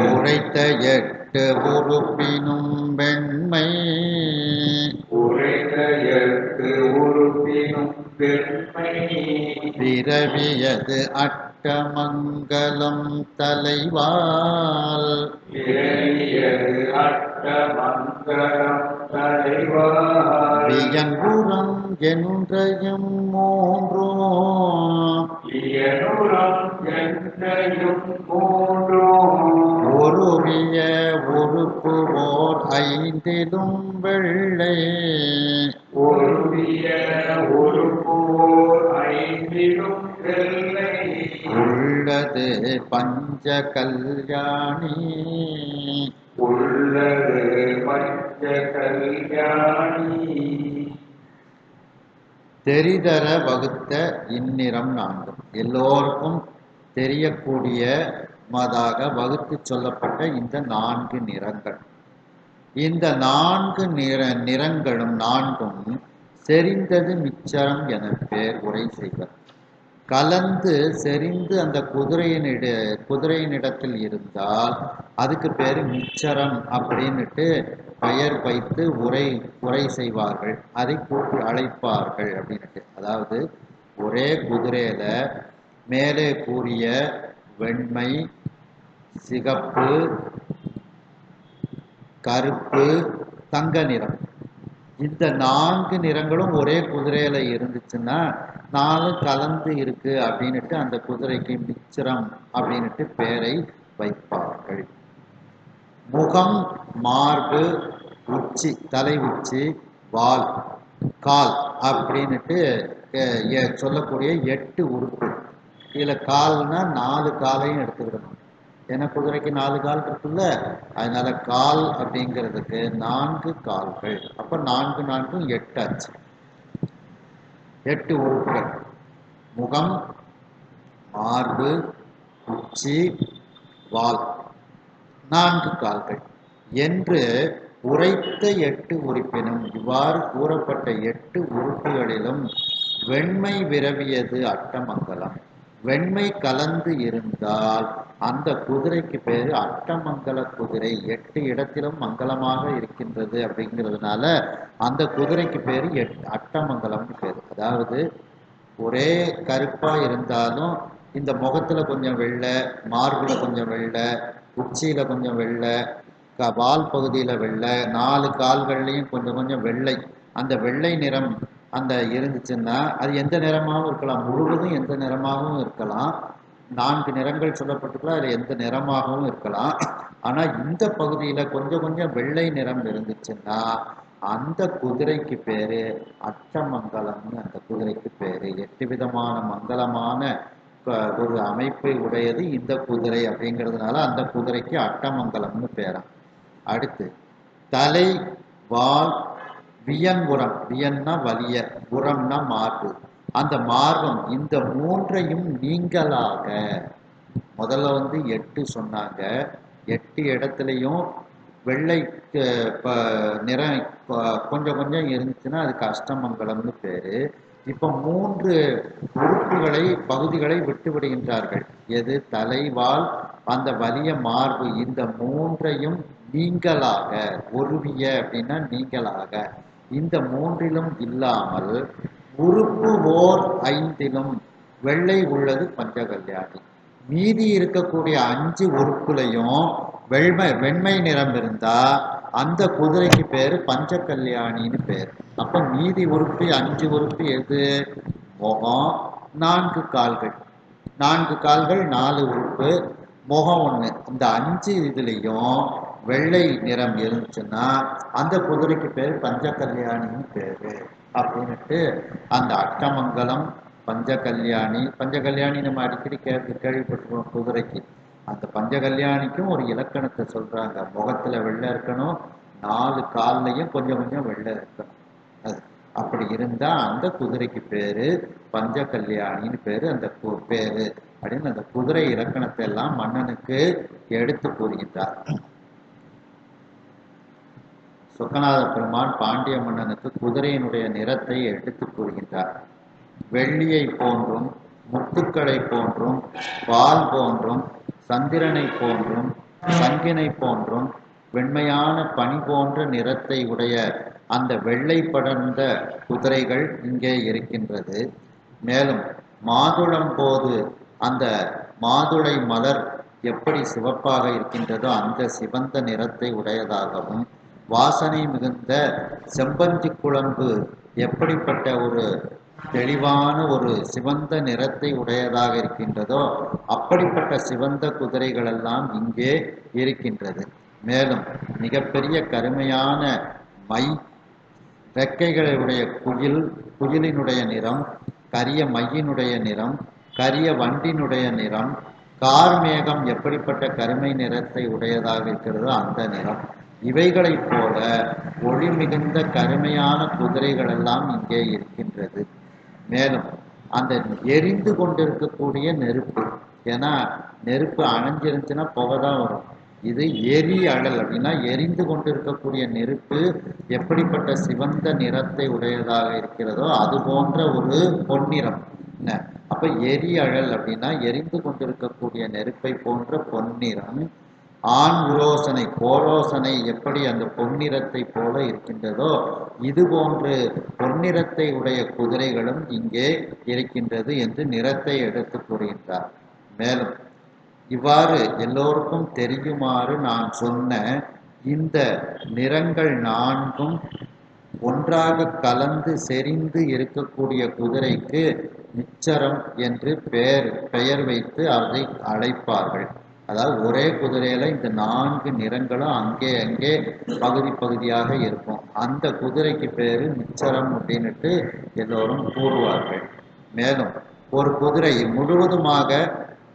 உரைத்த எட்டு உறுப்பினும் வெண்மை, உரைத்த எட்டு உறுப்பினும் பெண்மை, பிறவியது அட்டமங்கலம் தலைவால், பிறவியது அட்டமங்கலம் தலைவால், வியங்குறம் என்றையும் மூன்றும், வியனுரம் என்றையும் மூன்றும், ஒருவிய உறுப்பு ஓர் ஐந்திலும் வெள்ளை, ஒருவிய ஒரு போர் ஐந்திலும் வெள்ளை, உள்ளது பஞ்ச கல்யாணி, உள்ளது பஞ்ச கல்யாணி. தெரிதர வகுத்த இந்நிறம் நான்கும், எல்லோருக்கும் தெரியக்கூடியதாக வகுத்து சொல்லப்பட்ட இந்த 4 நிறங்கள். இந்த 4 நிறங்களும் நான்கும் செறிந்தது மிச்சரம் என பேர் உரை செய்வர். கலந்து செறிந்து அந்த குதிரையினிடத்தில் இருந்தால் அதுக்கு பேர் மிச்சரம் அப்படின்னுட்டு பெயர் வைத்து உரை செய்வார்கள், அதை கூட்டி அழைப்பார்கள் அப்படின்னுட்டு. அதாவது ஒரே குதிரையில மேலே கூறிய வெண்மை, சிகப்பு, கருப்பு, தங்க நிறம், இந்த 4 நிறங்களும் ஒரே குதிரையில இருந்துச்சுன்னா 4 கலந்து இருக்கு அப்படின்னுட்டு அந்த குதிரைக்கு மிச்சரம் அப்படின்னுட்டு பேரை வைப்பார்கள். முகம், மார்பு, உச்சி, தலை உச்சி, வால், கால் அப்படின்னுட்டு சொல்லக்கூடிய 8 உறுப்பு. இதுல கால்னா 4 காலையும் எடுத்துக்கிடணும், ஏன்னா குதிரைக்கு 4 கால் இருக்குல்ல, அதனால கால் அப்படிங்கிறதுக்கு 4 கால்கள். அப்ப 4 4 8 ஆச்சு. 8 உறுப்புகள்: முகம், மார்பு, உச்சி, வால், 4 கால்கள் என்று உரைத்த 8 உறுப்பினும். இவ்வாறு கூறப்பட்ட 8 உறுப்புகளிலும் வெண்மை விரவியது அட்டமங்கலம், வெண்மை கலந்து இருந்தால் அந்த குதிரைக்கு பேரு அட்டமங்கல குதிரை. 8 இடத்திலும் மங்களமாக இருக்கின்றது அப்படிங்கிறதுனால அந்த குதிரைக்கு பேரு அட்டமங்கலம்னு பேரு. அதாவது ஒரே கருப்பா இருந்தாலும் இந்த முகத்துல கொஞ்சம் வெள்ளை, மார்புல கொஞ்சம் வெள்ளை, உச்சியில கொஞ்சம் வெள்ளை, வால் பகுதியில வெள்ளை, 4 கால்கள்லையும் கொஞ்சம் கொஞ்சம் வெள்ளை, அந்த வெள்ளை நிறம் அந்த இருந்துச்சுன்னா அது எந்த நிறமாகவும் இருக்கலாம், முழுவதும் எந்த நிறமாகவும் இருக்கலாம். 4 நிறங்கள் சொல்லப்பட்டுக்கலாம், அதில் எந்த நிறமாகவும் இருக்கலாம். ஆனால் இந்த பகுதியில் கொஞ்சம் கொஞ்சம் வெள்ளை நிறம் இருந்துச்சுன்னா அந்த குதிரைக்கு பேரு அட்டமங்கலம்னு அந்த குதிரைக்கு பேரு. 8 விதமான மங்களமான ஒரு அமைப்பை உடையது இந்த குதிரை அப்படிங்கிறதுனால அந்த குதிரைக்கு அட்டமங்கலம்னு பேராம். அடுத்து தலை, வால், வியங்குரம், வியன்னா வலிய, புறம்னா மார்பு, அந்த மார்பம், இந்த மூன்றையும் நீங்களாக. முதல்ல 8 சொன்னாங்க. 8 இடத்துலையும் வெள்ளை நிறம் கொஞ்சம் கொஞ்சம் இருந்துச்சுன்னா அதுக்கு அஷ்டமங்கலம்னு பேரு. இப்ப 3 உறுப்புகளை பகுதிகளை விட்டு விடுகின்றார்கள். எது? தலை, வால், அந்த வலிய மார்பு. இந்த மூன்றையும் நீங்களாக, ஒருவிய அப்படின்னா நீங்களாக, இந்த மூன்றிலும் இல்லாமல் உறுப்பு ஓர் 5லும் வெள்ளை உள்ளது பஞ்சகல்யாணி. மீதி இருக்கக்கூடிய 5 உறுப்புலையும் வெண்மை நிறம் இருந்தா அந்த குதிரைக்கு பேரு பஞ்சகல்யாணின்னு பேர். அப்ப மீதி உறுப்பு 5 உறுப்பு எது? முகம், 4 கால்கள். 4 கால்கள் 4 உறுப்பு, முகம் 1. இந்த 5 இதுலையும் வெள்ளை நிறம் இருந்துச்சுன்னா அந்த குதிரைக்கு பேர் பஞ்சகல்யாணின்னு பேரு அப்படின்னுட்டு அந்த அஷ்டமங்கலம் பஞ்சகல்யாணி. பஞ்சகல்யாணி நம்ம அடிக்கடி கேள்விப்பட்டிருக்கோம் குதிரைக்கு. அந்த பஞ்சகல்யாணிக்கும் ஒரு இலக்கணத்தை சொல்றாங்க. முகத்துல வெள்ளை இருக்கணும், 4 கால்லையும் கொஞ்சம் கொஞ்சம் வெள்ளை இருக்கணும். அது அப்படி இருந்தா அந்த குதிரைக்கு பேரு பஞ்சகல்யாணின்னு பேரு. அந்த பேரு அப்படின்னு அந்த குதிரை இலக்கணத்தை எல்லாம் மன்னனுக்கு எடுத்து கூறுகின்றார். சொக்கநாத பெருமான் பாண்டிய மன்னனுக்கு குதிரையினுடைய நிறத்தை எடுத்து கூறுகின்றார். வெள்ளியை போன்றும், முத்துக்களை போன்றும், பால் போன்றும், சந்திரனை போன்றும், சங்கினை போன்றும், வெண்மையான பனி போன்ற நிறத்தை உடைய அந்த வெள்ளை படர்ந்த குதிரைகள் இங்கே இருக்கின்றது. மேலும் மாதுளம் போது அந்த மாதுளை மலர் எப்படி சிவப்பாக இருக்கின்றதோ அந்த சிவந்த நிறத்தை உடையதாகவும், வாசனை மிகுந்த செம்பஞ்சி குழம்பு எப்படிப்பட்ட ஒரு தெளிவான ஒரு சிவந்த நிறத்தை உடையதாக இருக்கின்றதோ அப்படிப்பட்ட சிவந்த குதிரைகள் எல்லாம் இங்கே இருக்கின்றது. மேலும் மிகப்பெரிய கருமையான மை ரெக்கைகளுடைய குயிலினுடைய நிறம், கரிய மையினுடைய நிறம், கரிய வண்டினுடைய நிறம், கார்மேகம் எப்படிப்பட்ட கருமை நிறத்தை உடையதாக இருக்கிறதோ அந்த நிறம். இவைகளைப் போல ஒளி மிகுந்த கருமையான குதிரைகள் எல்லாம் இங்கே இருக்கின்றது. மேலும் அந்த எரிந்து கொண்டிருக்கக்கூடிய நெருப்பு, ஏன்னா நெருப்பு அணைஞ்சிருந்துச்சுன்னா புகை தான் வரும். இது எரி அழல் அப்படின்னா எரிந்து கொண்டிருக்கக்கூடிய நெருப்பு எப்படிப்பட்ட சிவந்த நிறத்தை உடையதாக இருக்கிறதோ அது போன்ற ஒரு பொன்னிறம். அப்ப எரி அழல் அப்படின்னா எரிந்து கொண்டிருக்கக்கூடிய நெருப்பை போன்ற பொன்னிறம். ஆண் உரோசனை, கோரோசனை எப்படி அந்த பொன்னிறத்தை போல இருக்கின்றதோ இது போன்று பொன்னிறத்தை உடைய குதிரைகளும் இங்கே இருக்கின்றது என்று நிறத்தை எடுத்து கூறுகின்றார். மேலும் இவ்வாறு எல்லோருக்கும் தெரியுமாறு நான் சொன்ன இந்த நிறங்கள் 4ம் ஒன்றாக கலந்து செறிந்து இருக்கக்கூடிய குதிரைக்கு நிச்சரம் என்று பெயர் வைத்து அதை அழைப்பார்கள். அதாவது ஒரே குதிரையில இந்த 4 நிறங்களும் அங்கே அங்கே பகுதி பகுதியாக இருக்கும். அந்த குதிரைக்கு பேரு நிச்சரம் அப்படின்னுட்டு எல்லோரும் கூறுவார்கள். மேலும் ஒரு குதிரை முழுவதுமாக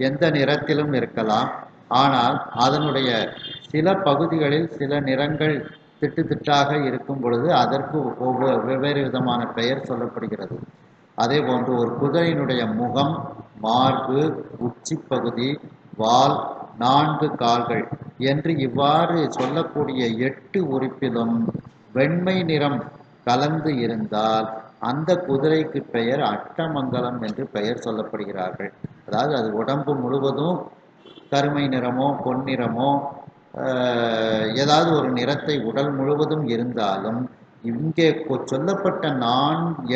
எந்த நிறத்திலும் இருக்கலாம். ஆனால் அதனுடைய சில பகுதிகளில் சில நிறங்கள் திட்டு திட்டாக இருக்கும் பொழுது அதற்கு வெவ்வேறு விதமான பெயர் சொல்லப்படுகிறது. அதே போன்று ஒரு குதிரையினுடைய முகம், மார்பு, உச்சி பகுதி, வால், 4 கால்கள் என்று இவ்வாறு சொல்லக்கூடிய 8 உறுப்பிலும் வெண்மை நிறம் கலந்து இருந்தால் அந்த குதிரைக்கு பெயர் அஷ்டமங்கலம் என்று பெயர் சொல்லப்படுகிறார்கள். அதாவது அது உடம்பு முழுவதும் கருமை நிறமோ பொன்னிறமோ ஏதாவது ஒரு நிறத்தை உடல் முழுவதும் இருந்தாலும் இங்கே சொல்லப்பட்ட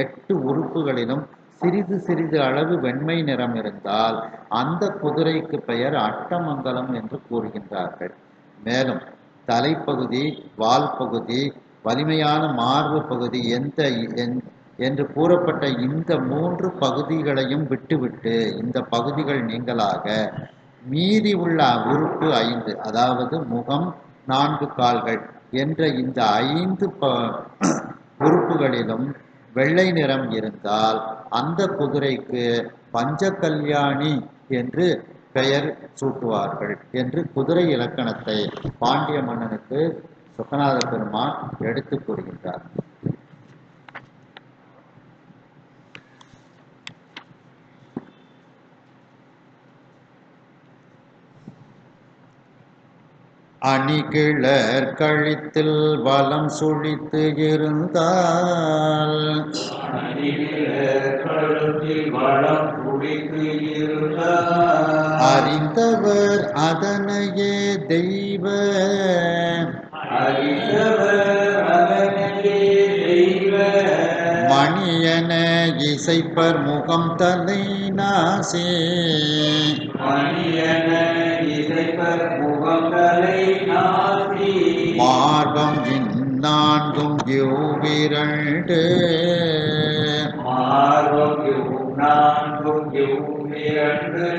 8 உறுப்புகளிலும் சிறிது சிறிது அளவு வெண்மை நிறம் இருந்தால் அந்த குதிரைக்கு பெயர் அஷ்டமங்கலம் என்று கூறுகின்றார்கள். மேலும் தலைப்பகுதி, வால் பகுதி, வலிமையான மார்பு பகுதி என்று கூறப்பட்ட இந்த 3 பகுதிகளையும் விட்டுவிட்டு இந்த பகுதிகள் நீங்களாக மீதி உள்ள உறுப்பு 5, அதாவது முகம், 4 கால்கள் என்ற இந்த 5 உறுப்புகளிலும் வெள்ளை நிறம் இருந்தால் அந்த குதிரைக்கு பஞ்சகல்யாணி என்று பெயர் சூட்டுவார்கள் என்று குதிரை இலக்கணத்தை பாண்டிய மன்னனுக்கு சொக்கநாத பெருமான் எடுத்து கூறுகின்றார். அணிகிளர் கழித்தில் வலம் சுழித்து இருந்தால் கழுத்தில் வளம் குடித்து இருந்தார் அறிந்தவர் அதனையே தெய்வ அறிந்தவர் அதனையே தெய்வ மணியன இசைப்பர் முகம் தலை நாசே மணியன இசைப்பர் முகங்களை நாசி மார்பம் இந்நான்கும் யூவிரண்டு மார்பம் நான்கும் இரண்டு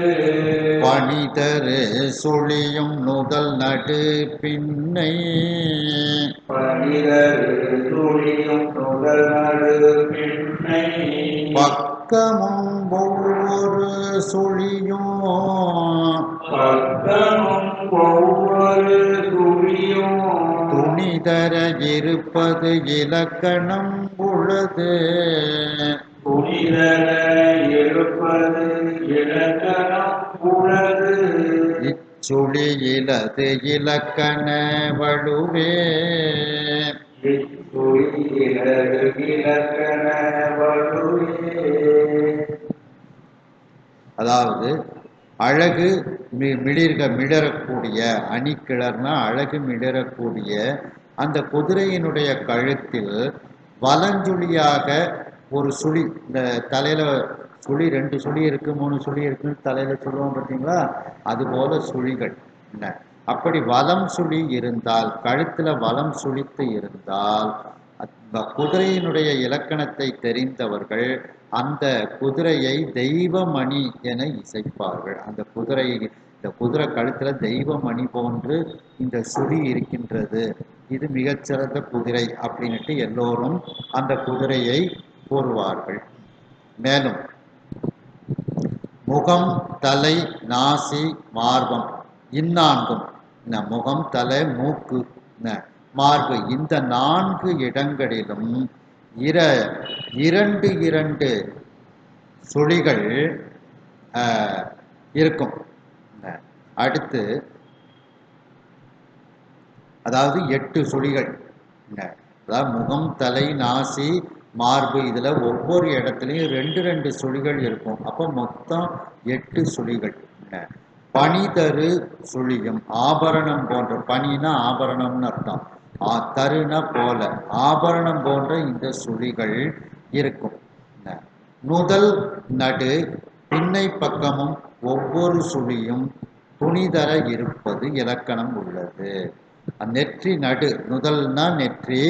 பணிதரு சுழியும் நுதல் நடு பின்னை பனிதரு துளியும் நுதல் நடு பின்னை பக்கமும் ஒவ்வொரு சுழியும் பக்கமும் ஒவ்வொரு துளியும் துணிதர இருப்பது இலக்கணம் உளது புனிதர இருப்பது இலக்கணம் உளது இச்சுழியிலது இலக்கண வலுவே இத்துயிலது இலக்கண வலுவே அதாவது அழகு மிடரக்கூடிய அணிக்கிளர்னா அழகு மிடரக்கூடிய அந்த குதிரையினுடைய கழுத்தில் வலஞ்சுழியாக ஒரு சுழி, இந்த தலையில சுழி 2 சுழி இருக்கு 3 சுழி இருக்குன்னு தலையில சொல்லுவோம் பார்த்தீங்களா, அதுபோல சுழிகள் என்ன. அப்படி வலம் சுழி இருந்தால், கழுத்துல வலம் சுழித்து இருந்தால், அந்த குதிரையினுடைய இலக்கணத்தை தெரிந்தவர்கள் அந்த குதிரையை தெய்வமணி என இசைப்பார்கள். அந்த இந்த குதிரை கழுத்துல தெய்வமணி போன்று இந்த சுழி இருக்கின்றது, இது மிகச்சிறந்த குதிரை அப்படின்ட்டு எல்லோரும் அந்த குதிரையை கூறுவார்கள். மேலும் முகம் தலை நாசி மார்பம் இந்நான்கும், முகம் தலை மூக்கு மார்பு, இந்த 4 இடங்களிலும் 2 சுழிகள் இருக்கும். அடுத்து அதாவது 8 சுழிகள், அதாவது முகம் தலை நாசி மார்பு, இதுல ஒவ்வொரு இடத்துலையும் 2 சுழிகள் இருக்கும். அப்போ மொத்தம் 8 சுழிகள். பணிதரு சுழியும் ஆபரணம் போன்ற, பணினா ஆபரணம்னு அர்த்தம், தருண போல ஆபரணம் போன்ற இந்த சுழிகள் இருக்கும். நுதல் நடு பின்னை பக்கமும் ஒவ்வொரு சுழியும் துணிதர இருப்பது இலக்கணம் உள்ளது. நெற்றி நடு, நுதல்னா நெற்றி,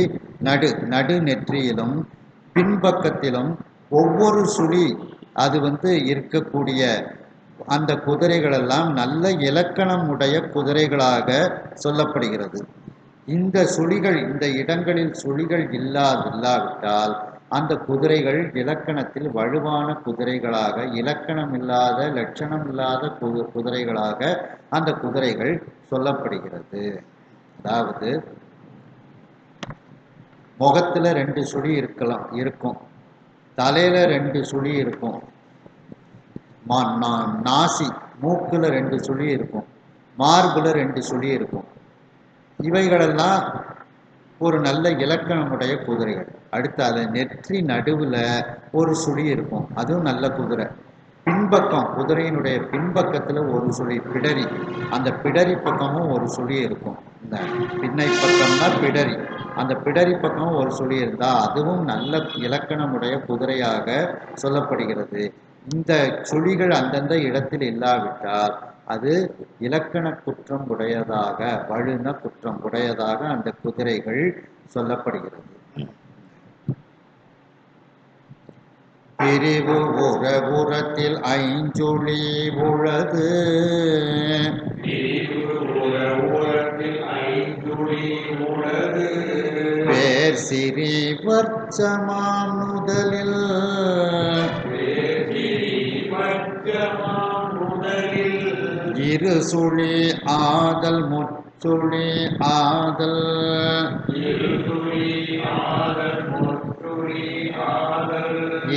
நடு நெற்றியிலும் பின்பக்கத்திலும் ஒவ்வொரு சுழி அது இருக்கக்கூடிய அந்த குதிரைகள் எல்லாம் நல்ல இலக்கணம் உடைய குதிரைகளாக சொல்லப்படுகிறது. இந்த சுழிகள், இந்த இடங்களில் சுழிகள் இல்லாவிட்டால் அந்த குதிரைகள் இலக்கணத்தில் வலுவான குதிரைகளாக, இலக்கணம் இல்லாத லட்சணம் இல்லாத குதிரைகளாக அந்த குதிரைகள் சொல்லப்படுகிறது. அதாவது முகத்துல 2 சுழி இருக்கும், தலையில 2 சுழி இருக்கும், நாசி மூக்குல 2 சுழி இருக்கும், மார்புல 2 சுழி இருக்கும். இவைகளெல்லாம் ஒரு நல்ல இலக்கணமுடைய குதிரைகள். அடுத்து அதை நெற்றி நடுவில் ஒரு சுழி இருக்கும், அதுவும் நல்ல குதிரை. பின்பக்கம், குதிரையினுடைய பின்பக்கத்தில் ஒரு சுழி பிடரி, அந்த பிடரி பக்கமும் ஒரு சுழி இருக்கும். இந்த பின்னை பக்கம்னா பிடரி, அந்த பிடரி பக்கமும் ஒரு சுழி இருந்தால் அதுவும் நல்ல இலக்கணமுடைய குதிரையாக சொல்லப்படுகிறது. இந்த சுழிகள் அந்தந்த இடத்தில் இல்லாவிட்டால் அது இலக்கண குற்றம் உடையதாக, வழுன குற்றம் உடையதாக அந்த குதிரைகள் சொல்லப்படுகிறது. பிரிவு உறவுறத்தில் 5 உளது, பேர் சிறி வர்ச்சமாம் முதலில் இரு சுழி ஆதல் முச்சுழி ஆதல்,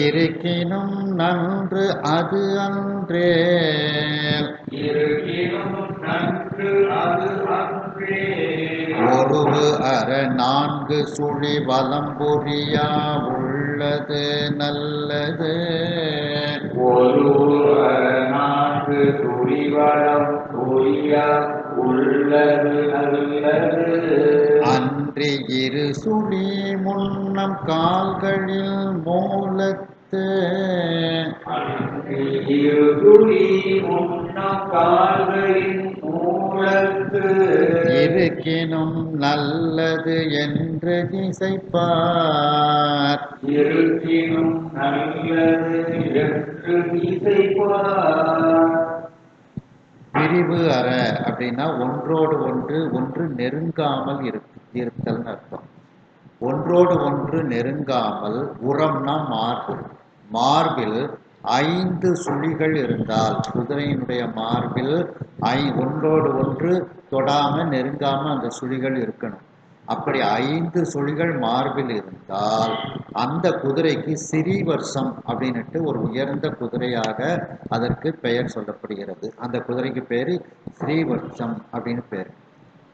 இருக்கினும் நன்று அது அன்றே ஒருவு அற நான்கு சுழி வலம்புரியா உள்ளது நல்லது. ஒரு நான்கு துணிவரம் துரியா உள்ளது நல்லது. அன்றி இரு சுழி முன்னம் கால்களில் மூலத்து இருதுளி முன்னம் கால்களின் மூலத்து இருக்கினும் நல்லது என்று திசைப்பார். இருக்கினும் நல்லது என்று இசைப்பார். பிரிவு அற அப்படின்னா ஒன்றோடு ஒன்று நெருங்காமல் இருத்தல்னு அர்த்தம். ஒன்றோடு ஒன்று நெருங்காமல், உரம்னா மார்பில் 5 சுழிகள் இருந்தால், குதிரையினுடைய மார்பில் ஒன்றோடு ஒன்று தொடாம நெருங்காம அந்த சுழிகள் இருக்கணும். அப்படி 5 சுழிகள் மார்பில் இருந்தால் அந்த குதிரைக்கு சிறீவர்ஷம் அப்படின்னுட்டு ஒரு உயர்ந்த குதிரையாக அதற்கு பெயர் சொல்லப்படுகிறது. அந்த குதிரைக்கு பேரு ஸ்ரீவர்ஷம் அப்படின்னு பேர்.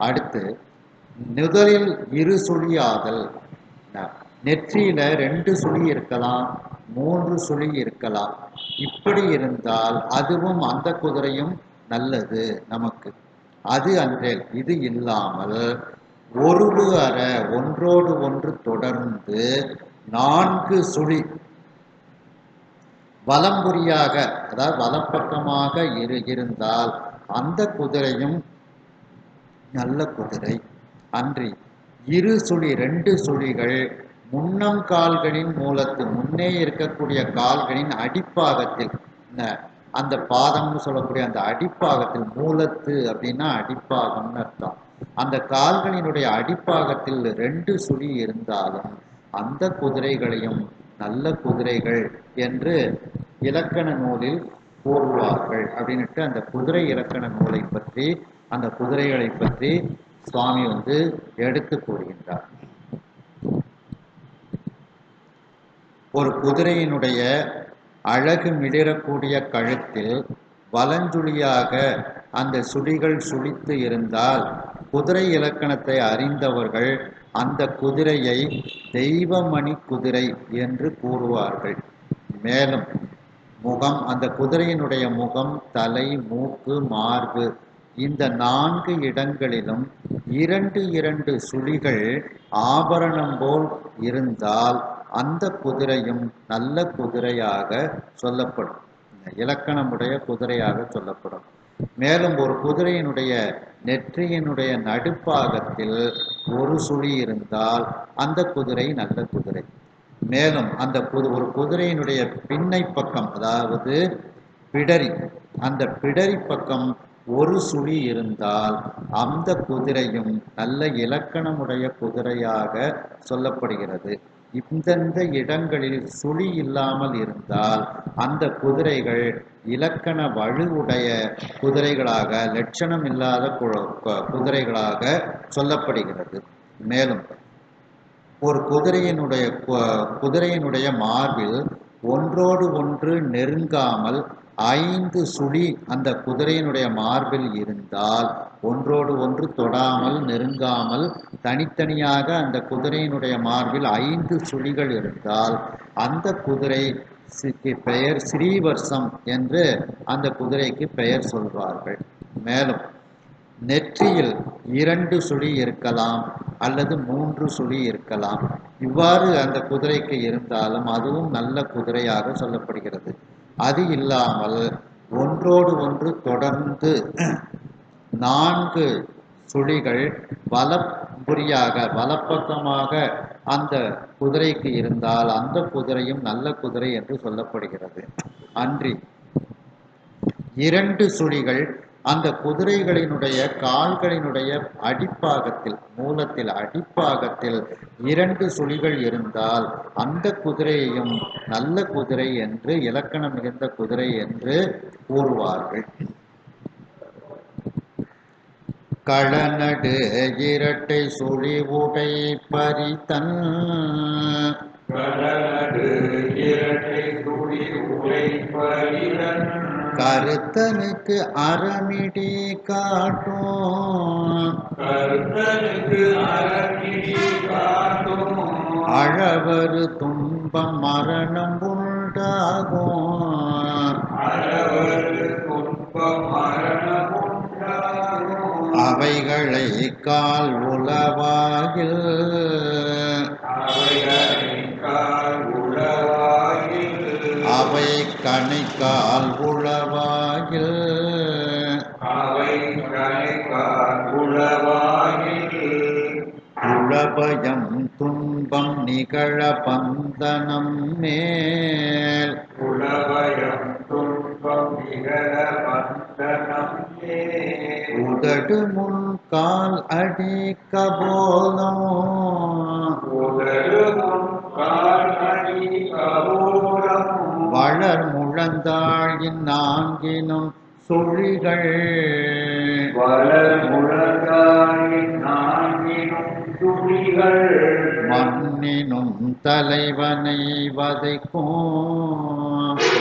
அடுத்து முதலில் இரு சுழியாதல். நெற்றியில 2 சுழி இருக்கலாம், 3 சுழி இருக்கலாம். இப்படி இருந்தால் அதுவும் அந்த குதிரையும் நல்லது நமக்கு. அது அன்றேல். இது இல்லாமல் ஒருவு அற ஒன்றோடு ஒன்று தொடர்ந்து 4 சுழி வலம்புரியாக, அதாவது வலப்பக்கமாக இருந்தால் அந்த குதிரையும் நல்ல குதிரை. அன்றி இரு சுழி 2 சுழிகள் முன்னம் கால்களின் மூலத்து, முன்னே இருக்கக்கூடிய கால்களின் அடிப்பாகத்தில், அந்த பாதம்னு சொல்லக்கூடிய அந்த அடிப்பாகத்தில், மூலத்து அப்படின்னா அடிப்பாகம்னு அர்த்தம். அந்த கால்களினுடைய அடிப்பாகத்தில் 2 சுழி இருந்தாலும் அந்த குதிரைகளையும் நல்ல குதிரைகள் என்று இலக்கண நூலில் கூறுவார்கள் அப்படின்ட்டு அந்த குதிரை இலக்கண நூலை பற்றி, அந்த குதிரைகளை பற்றி சுவாமி எடுத்து கூறுகின்றார். ஒரு குதிரையினுடைய அழகு மிளிரக்கூடிய கழுத்தில் வலஞ்சுழியாக அந்த சுழிகள் சுழித்து இருந்தால் குதிரை இலக்கணத்தை அறிந்தவர்கள் அந்த குதிரையை தெய்வமணி குதிரை என்று கூறுவார்கள். மேலும் முகம், அந்த குதிரையினுடைய முகம், தலை, மூக்கு, மார்பு இந்த 4 இடங்களிலும் 2 சுழிகள் ஆபரணம் போல் இருந்தால் அந்த குதிரையும் நல்ல குதிரையாக சொல்லப்படும், இலக்கணமுடைய குதிரையாக சொல்லப்படும். மேலும் ஒரு குதிரையினுடைய நெற்றியினுடைய நடுப்பாகத்தில் 1 சுழி இருந்தால் அந்த குதிரை நல்ல குதிரை. மேலும் அந்த ஒரு குதிரையினுடைய பின்னை பக்கம், அதாவது பிடரி, அந்த பிடரி பக்கம் 1 சுழி இருந்தால் அந்த குதிரையும் நல்ல இலக்கணமுடைய குதிரையாக சொல்லப்படுகிறது. இந்தந்த இடங்களில் சுழி இல்லாமல் இருந்தால் அந்த குதிரைகள் இலக்கண வலுவுடைய குதிரைகளாக, லட்சணம் இல்லாத குதிரைகளாக சொல்லப்படுகிறது. மேலும் ஒரு குதிரையினுடைய மார்பில் ஒன்றோடு ஒன்று நெருங்காமல் 5 சுழி அந்த குதிரையினுடைய மார்பில் இருந்தால், ஒன்றோடு ஒன்று தொடாமல் நெருங்காமல் தனித்தனியாக அந்த குதிரையினுடைய மார்பில் 5 சுழிகள் இருந்தால் அந்த குதிரைக்கு பெயர் ஸ்ரீவர்ஷம் என்று அந்த குதிரைக்கு பெயர் சொல்வார்கள். மேலும் நெற்றியில் 2 சுழி இருக்கலாம் அல்லது 3 சுழி இருக்கலாம். இவ்வாறு அந்த குதிரைக்கு இருந்தாலும் அதுவும் நல்ல குதிரையாக சொல்லப்படுகிறது. அது இல்லாமல் ஒன்றோடு ஒன்று தொடர்ந்து 4 சுழிகள் வலப்புரியாக, வலப்பக்கமாக அந்த குதிரைக்கு இருந்தால் அந்த குதிரையும் நல்ல குதிரை என்று சொல்லப்படுகிறது. அன்றி 2 சுழிகள் அந்த குதிரைகளினுடைய கால்களினுடைய அடிப்பாகத்தில், மூலத்தில் அடிப்பாகத்தில் 2 சுழிகள் இருந்தால் அந்த குதிரையையும் நல்ல குதிரை என்று, இலக்கணம் மிகுந்த குதிரை என்று கூறுவார்கள். களநடு 2 சுழி உடை பரிதன், களநடு 2 சுழி உடை பரிதன் கருத்தனுக்கு அறமிடி காட்டும் கருத்தனுக்கு அறமிடி காட்டும் அழவரு துன்பம் மரணம் உண்டாகும் அளவரு துன்பம் மரணம் உண்டாகும் அவைகளை கால் உளவாகில் அவைகளின்கால் உளவாயில் அவை கணைக்கால் உளவாகில் அவை கணைக்கால் உளவாயில் உளபயம் துன்பம் நிகழ பந்தனம் மேல் உளபயம் துன்பம் நிகழ பந்தனம் உதடு முன் கால் அடி கபோலம் உதடுமுன் கால் அடி கபோலம் வளர் முழந்தாழின் நான்கினும் சுழிகள் வளர் முழங்காலின் நான்கினும் துளிகள் மண்ணினும் தலைவனை வதைக்கும்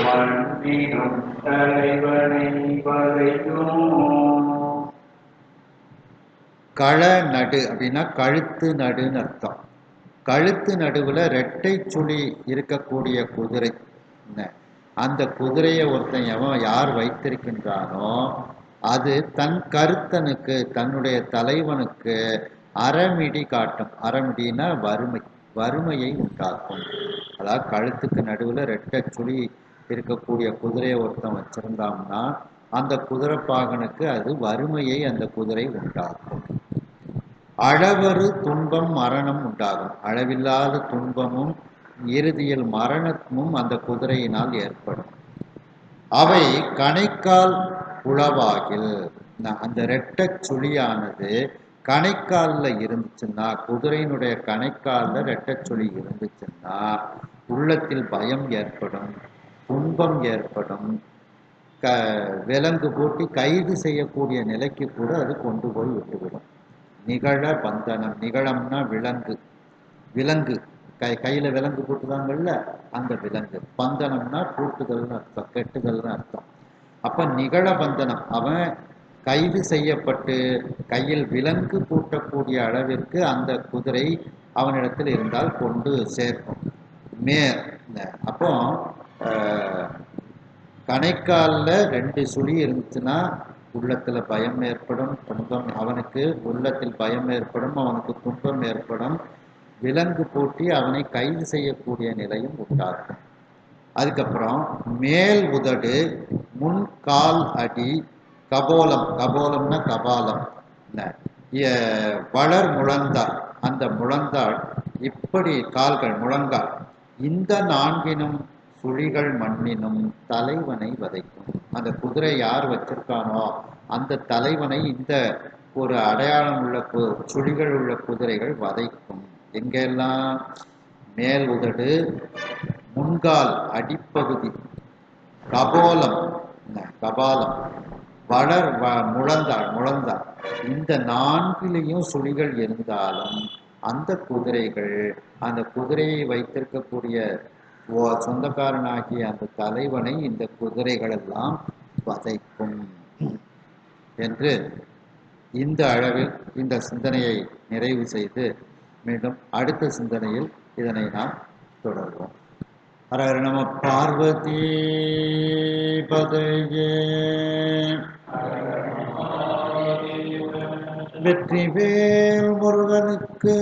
மண்ணினும் தலைவனை வதைக்கும் கள நடு அப்படின்னா கழுத்து நடுன்னு அர்த்தம். கழுத்து நடுவில் ரெட்டை சுழி இருக்கக்கூடிய குதிரை என்ன, அந்த குதிரையை ஒருத்தன் எவன் யார் வைத்திருக்கின்றானோ அது தன் கருத்தனுக்கு தன்னுடைய தலைவனுக்கு அறமிடி காட்டும். அறமிடினா வறுமை, வறுமையை உண்டாக்கும். அதாவது கழுத்துக்கு நடுவில் ரெட்டை சுழி இருக்கக்கூடிய குதிரையை ஒருத்தன் வச்சிருந்தான்னா அந்த குதிரை பாகனுக்கு அது வறுமையை அந்த குதிரை உண்டாக்கும். அளவரு துன்பம் மரணம் உண்டாகும். அளவில்லாத துன்பமும் இறுதியில் மரணமும் அந்த குதிரையினால் ஏற்படும். அவை கணைக்கால் உளவாகில், அந்த ரெட்டை சுழியானது கணைக்காலில் இருந்துச்சுன்னா, குதிரையினுடைய கணைக்காலில் ரெட்டை சுழி இருந்துச்சுன்னா உள்ளத்தில் பயம் ஏற்படும், துன்பம் ஏற்படும், விலங்கு போட்டு கைது செய்யக்கூடிய நிலைக்கு கூட அது கொண்டு போய் விட்டுவிடும். நிகழ பந்தனம், நிகழம்னா விலங்கு, விலங்கு கையில் விலங்கு போட்டுதாங்கல்ல அந்த விலங்கு. பந்தனம்னா பூட்டுதல்னு அர்த்தம், கெட்டுதல்னு அர்த்தம். அப்போ நிகழ பந்தனம், அவன் கைது செய்யப்பட்டு கையில் விலங்கு பூட்டக்கூடிய அளவிற்கு அந்த குதிரை அவனிடத்தில் இருந்தால் கொண்டு சேர்க்கும். அப்போ கணைக்காலில் 2 சுழி இருந்துச்சுன்னா உள்ளத்தில் பயம் ஏற்படும், துன்பம், அவனுக்கு உள்ளத்தில் பயம் ஏற்படும், அவனுக்கு துன்பம் ஏற்படும், விலங்கு பூட்டி அவனை கைது செய்யக்கூடிய நிலையும் உண்டாகும். அதுக்கப்புறம் மேல் உதடு முன் கால் அடி கபோலம், கபோலம்னா கபாலம், வளர் முழந்தாள், அந்த முழந்தாள் இப்படி கால்கள் முழங்கால், இந்த 4 சுழிகள் மண்ணினும் தலைவனை வதைக்கும். அந்த குதிரை யார் வச்சிருக்கானோ அந்த தலைவனை இந்த ஒரு அடையாளம் உள்ள சுழிகள் உள்ள குதிரைகள் வதைக்கும். எங்கெல்லாம்? மேல் உதடு, முன்கால் அடிப்பகுதி, கபோலம், கபாலம், வளர் முழந்தாள், முழந்தாள், இந்த 4லையும் சுழிகள் இருந்தாலும் அந்த குதிரைகள், அந்த குதிரையை வைத்திருக்கக்கூடிய சொந்தக்காரனாகிய அந்த தலைவனை இந்த குதிரைகள் எல்லாம் வதைக்கும் என்று இந்த அளவில் இந்த சிந்தனையை நிறைவு செய்து மீண்டும் அடுத்த சிந்தனையில் இதனை நாம் தொடர்வோம். ஹர நம பார்வதி பதையே. வெற்றிவேல் முருகனுக்கு.